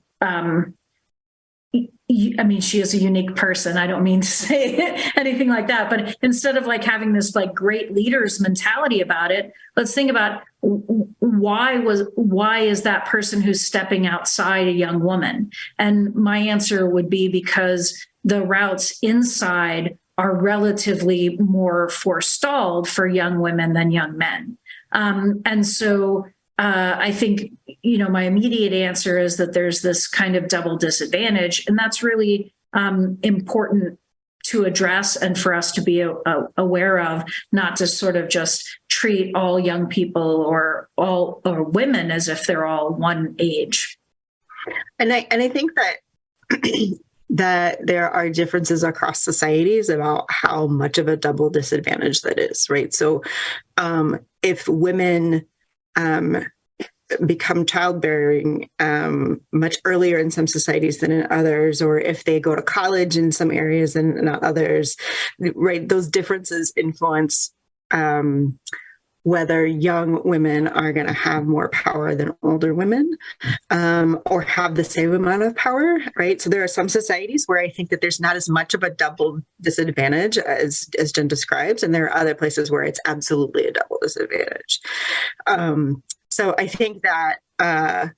she is a unique person. I don't mean to say anything like that, but instead of having this great leaders mentality about it, let's think about why is that person who's stepping outside a young woman? And my answer would be because the routes inside are relatively more forestalled for young women than young men. And so I think, my immediate answer is that there's this kind of double disadvantage, and that's really important to address and for us to be aware of, not to sort of just treat all young people or women as if they're all one age. And I think that that there are differences across societies about how much of a double disadvantage that is, right? So if women become childbearing much earlier in some societies than in others, or if they go to college in some areas and not others, right? Those differences influence whether young women are going to have more power than older women, or have the same amount of power, right? So there are some societies where I think that there's not as much of a double disadvantage as Jen describes, and there are other places where it's absolutely a double disadvantage. So I think that, that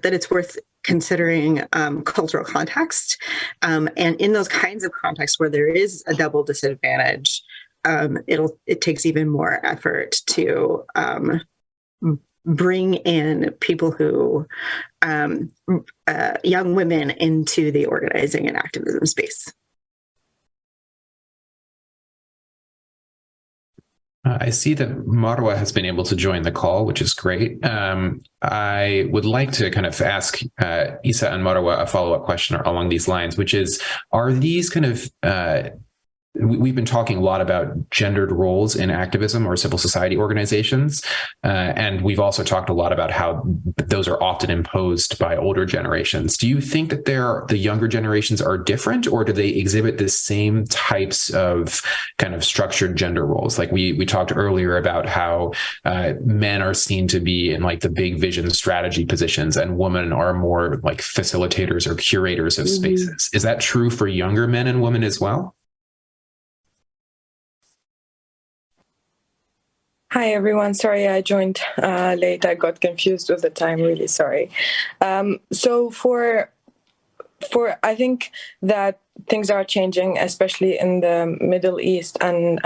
it's worth considering cultural context. And in those kinds of contexts where there is a double disadvantage, it takes even more effort to bring in people who, young women into the organizing and activism space. I see that Marwa has been able to join the call, which is great. I would like to kind of ask Isa and Marwa a follow-up question along these lines, which is, are these kind of we've been talking a lot about gendered roles in activism or civil society organizations. And we've also talked a lot about how those are often imposed by older generations. Do you think that the younger generations are different, or do they exhibit the same types of kind of structured gender roles? Like we talked earlier about how men are seen to be in like the big vision strategy positions, and women are more like facilitators or curators of spaces. Is that true for younger men and women as well? Hi, everyone. Sorry, I joined late. I got confused with the time. Really sorry. So I think that things are changing, especially in the Middle East and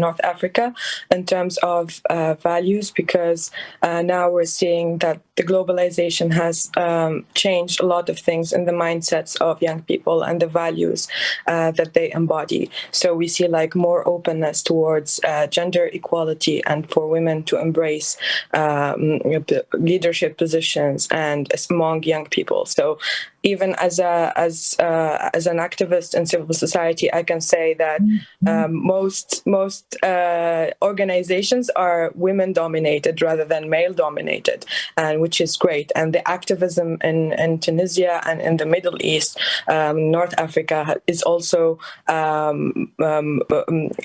North Africa, in terms of values, because now we're seeing that the globalization has changed a lot of things in the mindsets of young people and the values that they embody. So we see like more openness towards gender equality and for women to embrace leadership positions and among young people. So even as an activist in civil society, I can say that most organizations are women dominated rather than male dominated, and which is great. And the activism in Tunisia and in the Middle East, North Africa, is also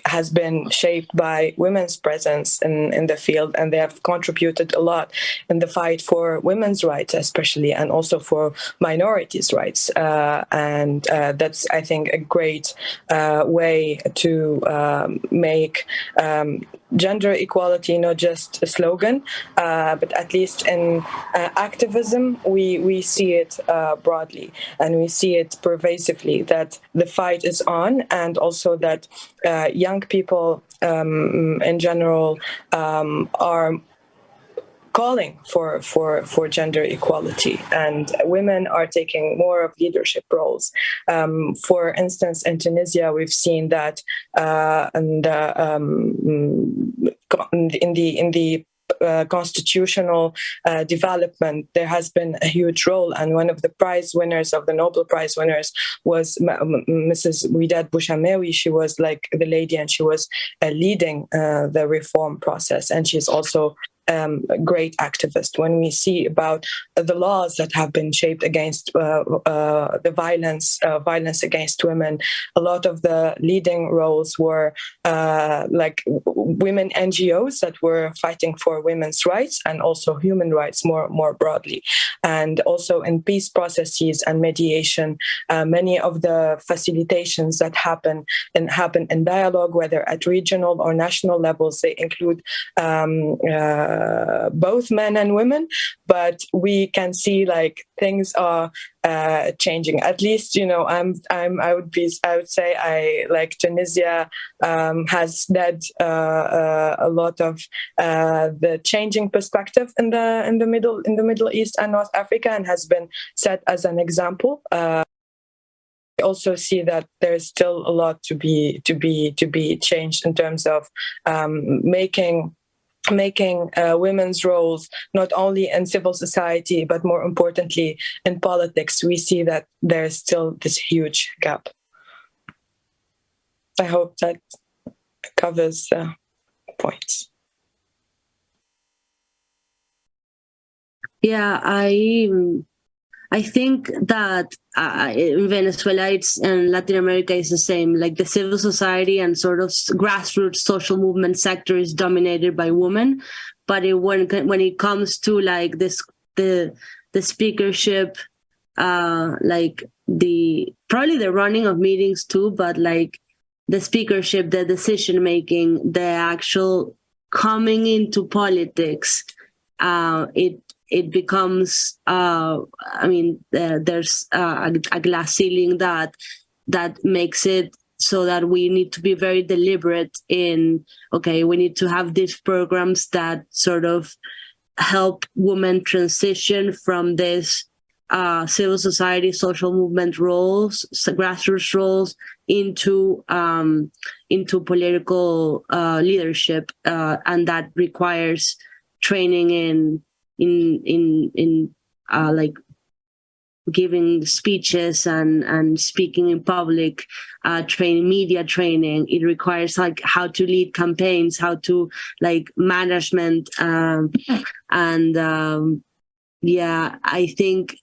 has been shaped by women's presence in the field, and they have contributed a lot in the fight for women's rights, especially, and also for minorities' rights. And that's, I think, a great way to make gender equality not just a slogan, but at least in activism, we see it broadly, and we see it pervasively, that the fight is on, and also that young people in general are calling for gender equality, and women are taking more of leadership roles. For instance, in Tunisia, we've seen that in the constitutional development, there has been a huge role, and one of the prize winners of the Nobel Prize winners was Mrs. Widad Bouchamewi. She was like the lady, and she was leading the reform process, and she's also a great activist. When we see about the laws that have been shaped against the violence against women, a lot of the leading roles were like women NGOs that were fighting for women's rights and also human rights more broadly. And also in peace processes and mediation, many of the facilitations that happen in dialogue, whether at regional or national levels, they include both men and women, but we can see like things are changing. At least, you know, I would say I like Tunisia has led a lot of the changing perspective in the Middle East and North Africa, and has been set as an example. I also see that there's still a lot to be changed in terms of making women's roles not only in civil society but more importantly in politics. We see that there's still this huge gap. I hope that covers the points. Yeah, I I think that in Venezuela, and Latin America is the same. Like the civil society and sort of grassroots social movement sector is dominated by women, but when it comes to like the speakership, like probably the running of meetings too, but like the speakership, the decision making, the actual coming into politics, it becomes, there's a glass ceiling that makes it so that we need to be very deliberate in, okay, we need to have these programs that sort of help women transition from this civil society, social movement roles, grassroots roles into political leadership, and that requires training in like giving speeches and speaking in public, media training. It requires like how to lead campaigns, how to like management, I think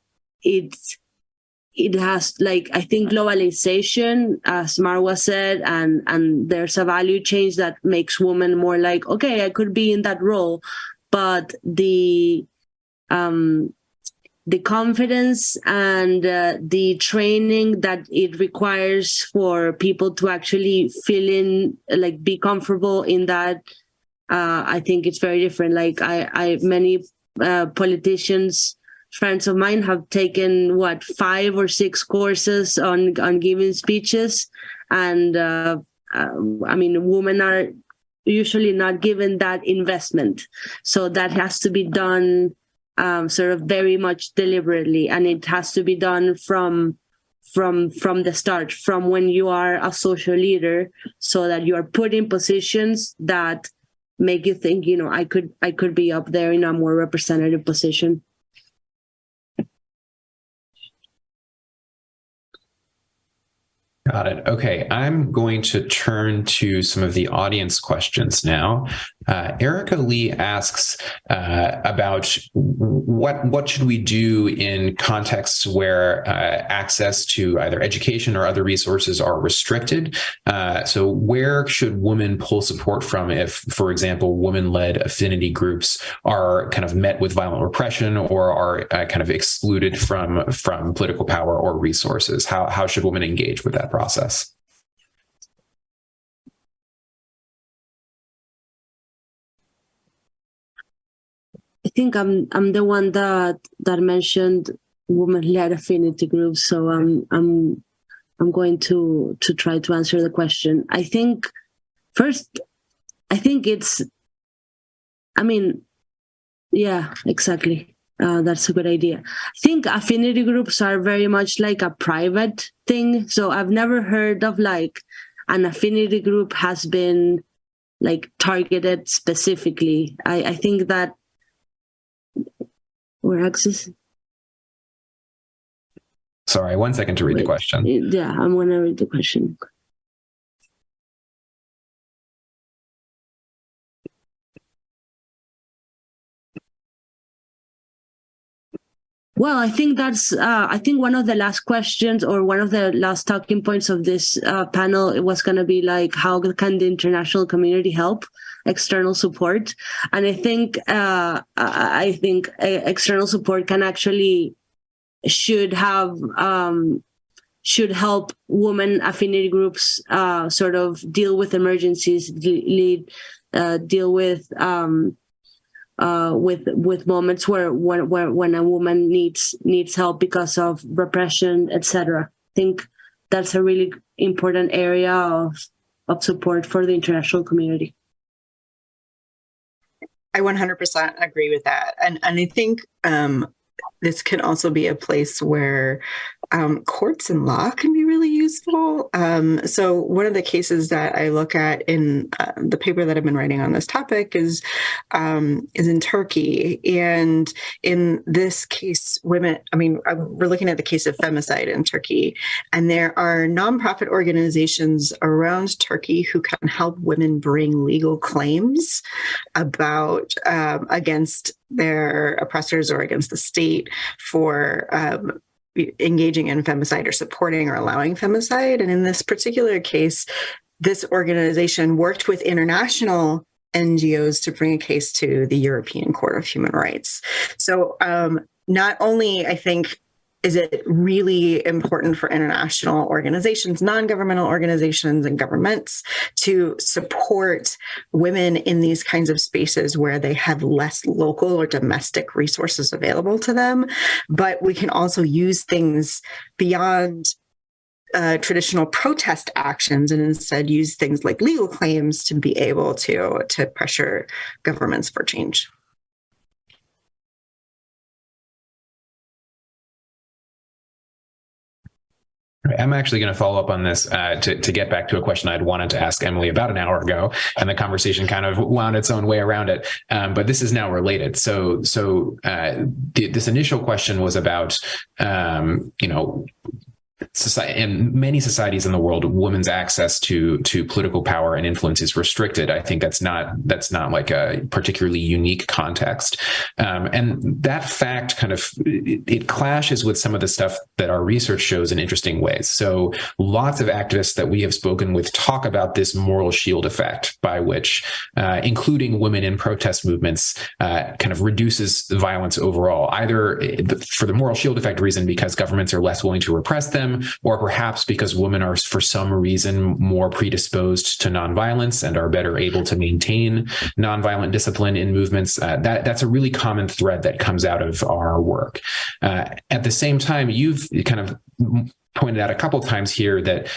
it has like, I think globalization, as Marwa said, and there's a value change that makes women more like, okay, I could be in that role, but the confidence and the training that it requires for people to actually feel in, like be comfortable in that, I think it's very different. Like many politicians, friends of mine, have taken 5 or 6 courses on giving speeches, and women are usually not given that investment, so that has to be done sort of very much deliberately, and it has to be done from the start, from when you are a social leader, so that you are put in positions that make you think, I could be up there in a more representative position. Got it. Okay, I'm going to turn to some of the audience questions now. Erica Lee asks about what should we do in contexts where access to either education or other resources are restricted. So where should women pull support from if, for example, women-led affinity groups are kind of met with violent repression or are kind of excluded from political power or resources? How should women engage with that process? I think I'm the one that mentioned women-led affinity groups, so I'm going to try to answer the question. I think first, yeah, exactly. That's a good idea. I think affinity groups are very much like a private thing. So I've never heard of like an affinity group has been like targeted specifically. I think that we're access. Sorry, 1 second to read the question. Yeah, I'm going to read the question. Well, I think that's, I think one of the last questions or one of the last talking points of this panel, it was going to be like, how can the international community help? External support. And I think external support can actually, should help women affinity groups sort of deal with emergencies, deal with moments where when a woman needs help because of repression, etc. I think that's a really important area of support for the international community. I 100% agree with that, and I think this can also be a place where courts and law can be really useful. So one of the cases that I look at in the paper that I've been writing on this topic is in Turkey. And in this case, we're looking at the case of femicide in Turkey. And there are nonprofit organizations around Turkey who can help women bring legal claims about against their oppressors or against the state for engaging in femicide or supporting or allowing femicide. And in this particular case, this organization worked with international NGOs to bring a case to the European Court of Human Rights. So not only, I think, is it really important for international organizations, non-governmental organizations, and governments to support women in these kinds of spaces where they have less local or domestic resources available to them, but we can also use things beyond traditional protest actions and instead use things like legal claims to be able to pressure governments for change. I'm actually going to follow up on this to get back to a question I'd wanted to ask Emily about an hour ago, and the conversation kind of wound its own way around it. But this is now related. So this initial question was about, society, in many societies in the world, women's access to political power and influence is restricted. I think that's not like a particularly unique context, and that fact kind of it clashes with some of the stuff that our research shows in interesting ways. So lots of activists that we have spoken with talk about this moral shield effect, by which including women in protest movements kind of reduces the violence overall, either for the moral shield effect reason because governments are less willing to repress them, or perhaps because women are for some reason more predisposed to nonviolence and are better able to maintain nonviolent discipline in movements. That's a really common thread that comes out of our work. At the same time, you've kind of pointed out a couple of times here that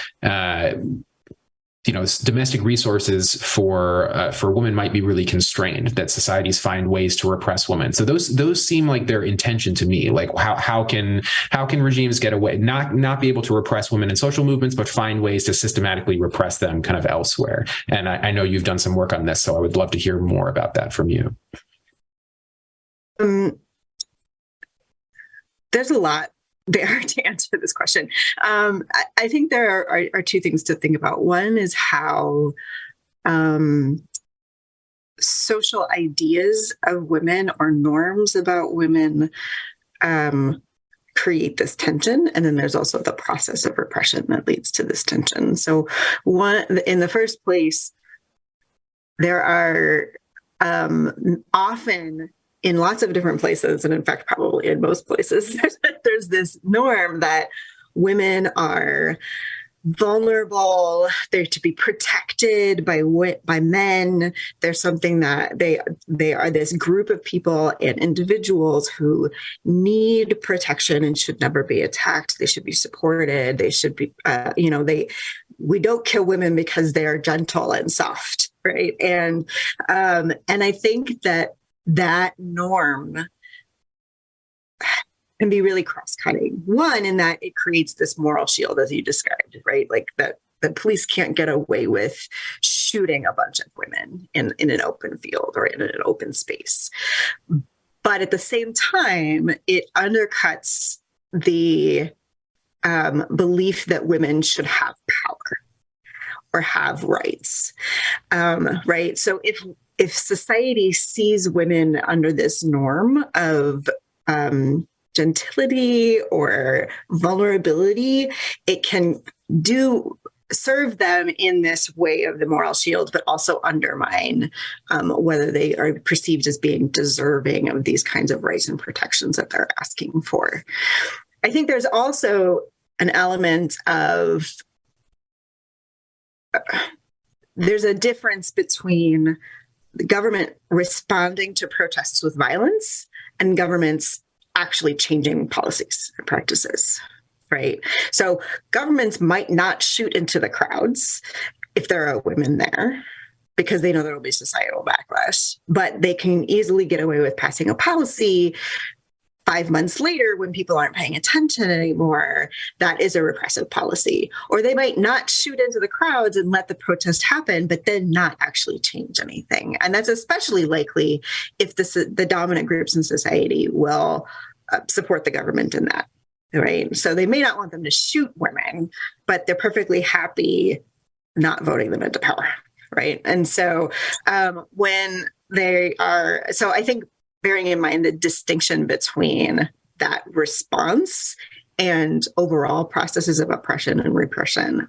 domestic resources for women might be really constrained, that societies find ways to repress women. So those seem like their intention to me. Like how can regimes get away, not be able to repress women in social movements, but find ways to systematically repress them kind of elsewhere? And I know you've done some work on this, so I would love to hear more about that from you. There's a lot there to answer this question. I think there are two things to think about. One is how social ideas of women or norms about women create this tension. And then there's also the process of repression that leads to this tension. So in the first place, there are often in lots of different places, and in fact, probably in most places, there's this norm that women are vulnerable, they're to be protected by men. There's something that they are this group of people and individuals who need protection and should never be attacked. They should be supported. They should be, we don't kill women because they are gentle and soft, right? And I think that norm can be really cross-cutting. One, in that it creates this moral shield, as you described, right? Like that the police can't get away with shooting a bunch of women in an open field or in an open space. But at the same time, it undercuts the belief that women should have power or have rights, right? So if society sees women under this norm of gentility or vulnerability, it can serve them in this way of the moral shield, but also undermine whether they are perceived as being deserving of these kinds of rights and protections that they're asking for. I think there's also an element of there's a difference between the government responding to protests with violence and governments actually changing policies or practices, right? So governments might not shoot into the crowds if there are women there because they know there will be societal backlash, but they can easily get away with passing a policy 5 months later, when people aren't paying attention anymore, that is a repressive policy. Or they might not shoot into the crowds and let the protest happen, but then not actually change anything. And that's especially likely if the dominant groups in society will support the government in that, right? So they may not want them to shoot women, but they're perfectly happy not voting them into power, right? And so when they are, so I think bearing in mind the distinction between that response and overall processes of oppression and repression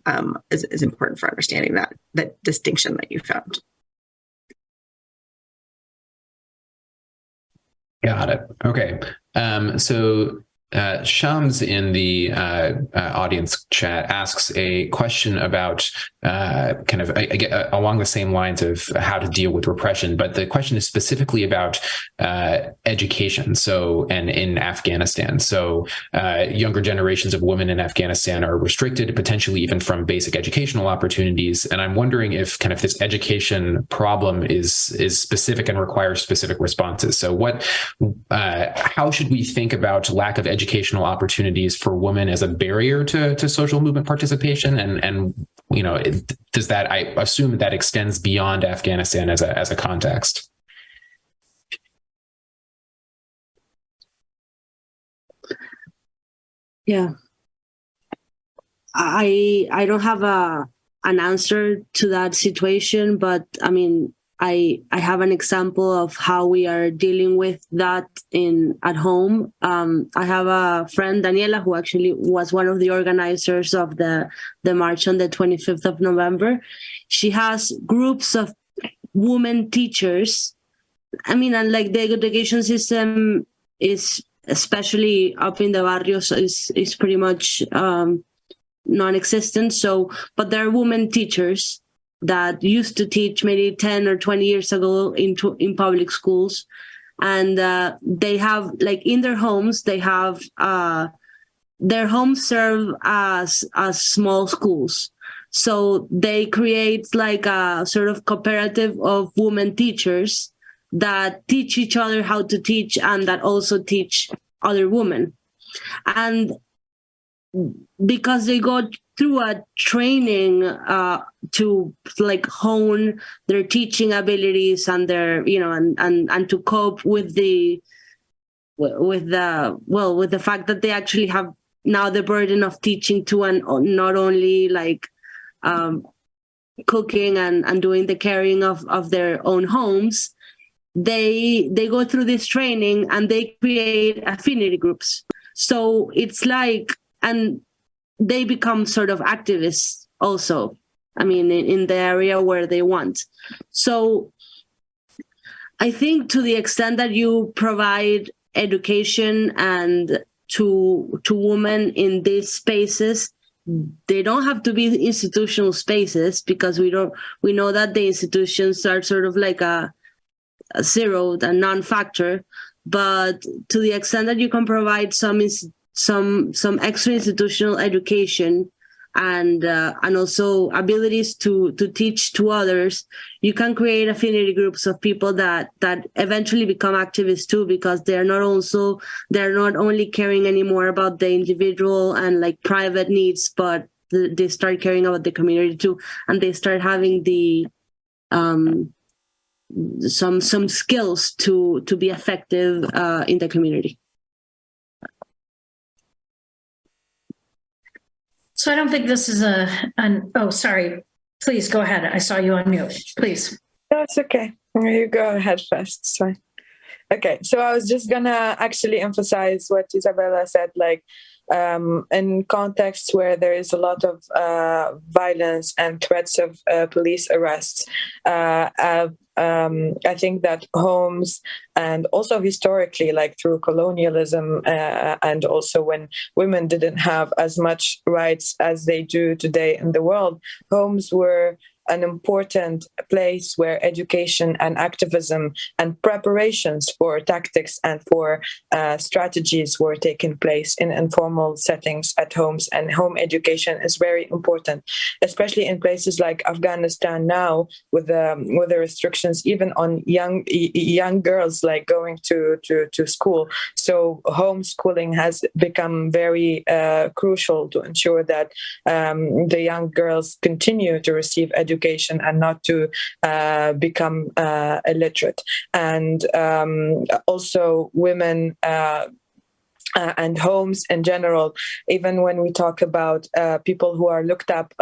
is important for understanding that distinction that you found. Got it. Okay. So Shams in the audience chat asks a question about kind of along the same lines of how to deal with repression, but the question is specifically about education. So, and in Afghanistan, so younger generations of women in Afghanistan are restricted potentially even from basic educational opportunities. And I'm wondering if kind of this education problem is specific and requires specific responses. So how should we think about lack of educational opportunities for women as a barrier to social movement participation? And you know, does that, I assume that extends beyond Afghanistan as a context? Yeah. I don't have an answer to that situation, but I mean, I have an example of how we are dealing with that at home. I have a friend, Daniela, who actually was one of the organizers of the march on the 25th of November. She has groups of women teachers. I mean, and like the education system is, especially up in the barrios, is pretty much non-existent. So, but there are women teachers that used to teach maybe 10 or 20 years ago in public schools. And they have, like, in their homes, they have, their homes serve as small schools. So they create like a sort of cooperative of women teachers that teach each other how to teach and that also teach other women. And because they go through a training to like hone their teaching abilities and their, you know, and to cope with the fact that they actually have now the burden of teaching to and not only like cooking and doing the caring of their own homes. They go through this training and they create affinity groups. So it's like, and they become sort of activists also, I mean, in the area where they want. So I think to the extent that you provide education and to women in these spaces, they don't have to be institutional spaces, because we know that the institutions are sort of like a zero, a non-factor. But to the extent that you can provide some extra institutional education and also abilities to teach to others, you can create affinity groups of people that eventually become activists too, because they're not only caring anymore about the individual and like private needs, but they start caring about the community too, and they start having the some skills to be effective in the community. So I don't think this is oh, sorry. Please go ahead. I saw you on mute. Please. That's okay. You go ahead first. It's fine. Okay. So I was just gonna actually emphasize what Isabella said, like in contexts where there is a lot of violence and threats of police arrests, I think that homes, and also historically, like through colonialism, and also when women didn't have as much rights as they do today in the world, homes were an important place where education and activism and preparations for tactics and for strategies were taking place in informal settings at homes, and home education is very important, especially in places like Afghanistan now, with the restrictions even on young girls like going to school. So homeschooling has become very crucial to ensure that the young girls continue to receive education and not to become illiterate. And also women and homes in general. Even when we talk about people who are looked up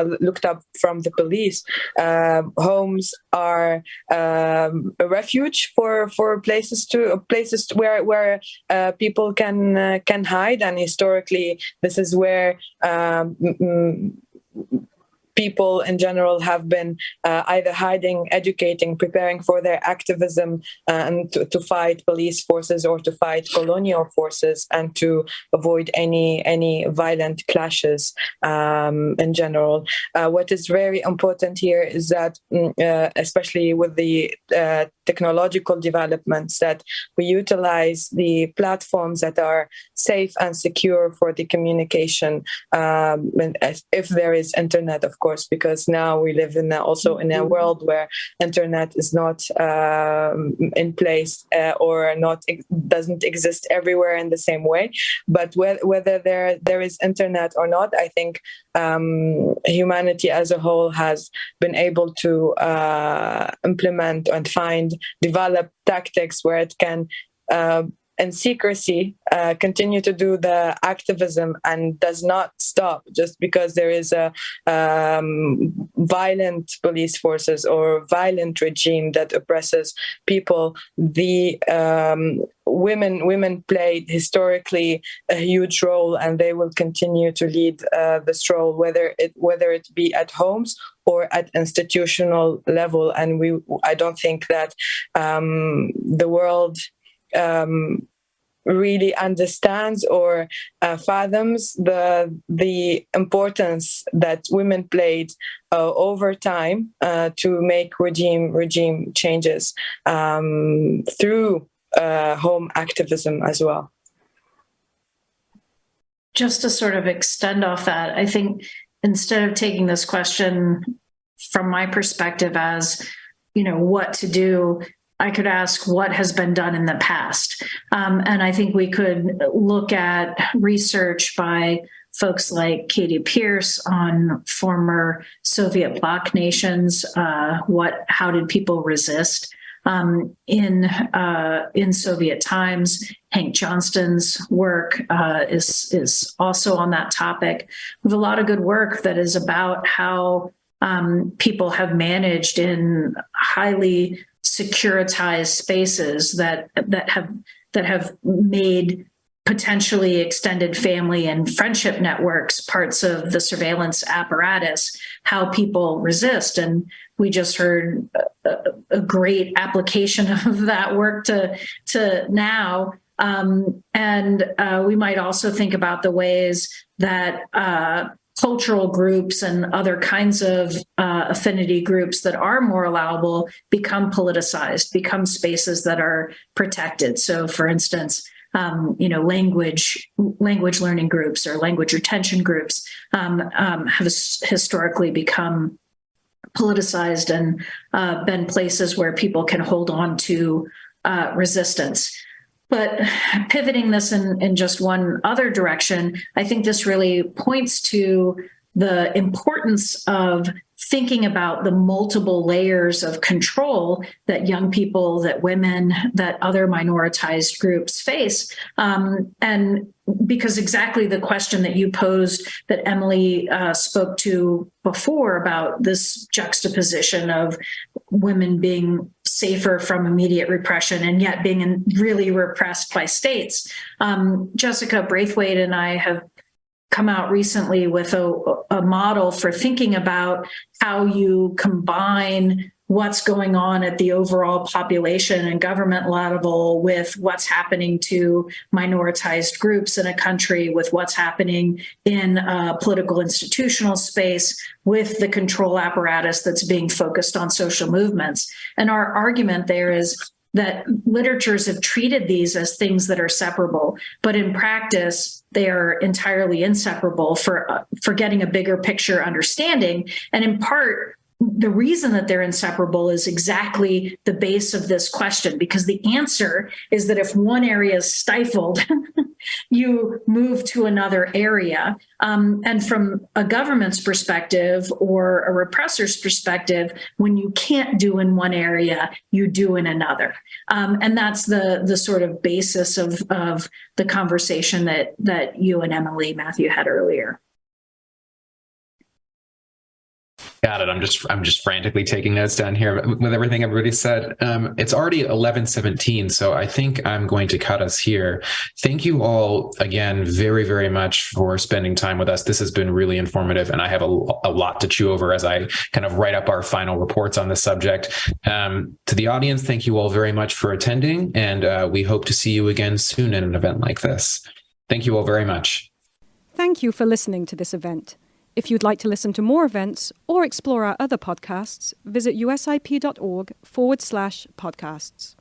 from the police, homes are a refuge for places where people can hide. And historically, this is where people in general have been either hiding, educating, preparing for their activism, and to fight police forces or to fight colonial forces, and to avoid any violent clashes in general. What is very important here is that, especially with the technological developments, that we utilize the platforms that are safe and secure for the communication, if there is internet, of course, because now we live in also in a world where internet is not in place or doesn't exist everywhere in the same way. But whether there is internet or not, I think humanity as a whole has been able to implement and develop tactics where it can in secrecy continue to do the activism and does not stop just because there is a violent police forces or violent regime that oppresses people. The women played historically a huge role, and they will continue to lead this role, whether it be at homes or at institutional level. And I don't think that the world really understands or fathoms the importance that women played over time to make regime changes through home activism as well. Just to sort of extend off that, I think instead of taking this question from my perspective as, what to do, I could ask what has been done in the past. And I think we could look at research by folks like Katie Pierce on former Soviet bloc nations. How did people resist in Soviet times? Hank Johnston's work is also on that topic. We have a lot of good work that is about how people have managed in highly securitized spaces that have made potentially extended family and friendship networks parts of the surveillance apparatus, how people resist. And we just heard a great application of that work to now. And we might also think about the ways that cultural groups and other kinds of affinity groups that are more allowable become politicized, become spaces that are protected. So, for instance, language learning groups or language retention groups have historically become politicized and been places where people can hold on to resistance. But pivoting this in just one other direction, I think this really points to the importance of thinking about the multiple layers of control that young people, that women, that other minoritized groups face. And because exactly the question that you posed, that Emily spoke to before, about this juxtaposition of women being safer from immediate repression and yet being really repressed by states. Jessica Braithwaite and I have come out recently with a model for thinking about how you combine what's going on at the overall population and government level, with what's happening to minoritized groups in a country, with what's happening in political institutional space, with the control apparatus that's being focused on social movements. And our argument there is that literatures have treated these as things that are separable, but in practice, they are entirely inseparable for getting a bigger picture understanding. And in part, the reason that they're inseparable is exactly the base of this question, because the answer is that if one area is stifled, you move to another area. And from a government's perspective or a repressor's perspective, when you can't do in one area, you do in another. And that's the sort of basis of the conversation that you and Emily, Matthew, had earlier. Got it. I'm just frantically taking notes down here with everything everybody said. It's already 11:17, so I think I'm going to cut us here. Thank you all again very, very much for spending time with us. This has been really informative, and I have a lot to chew over as I kind of write up our final reports on this subject. To the audience, thank you all very much for attending, and we hope to see you again soon in an event like this. Thank you all very much. Thank you for listening to this event. If you'd like to listen to more events or explore our other podcasts, visit usip.org/podcasts.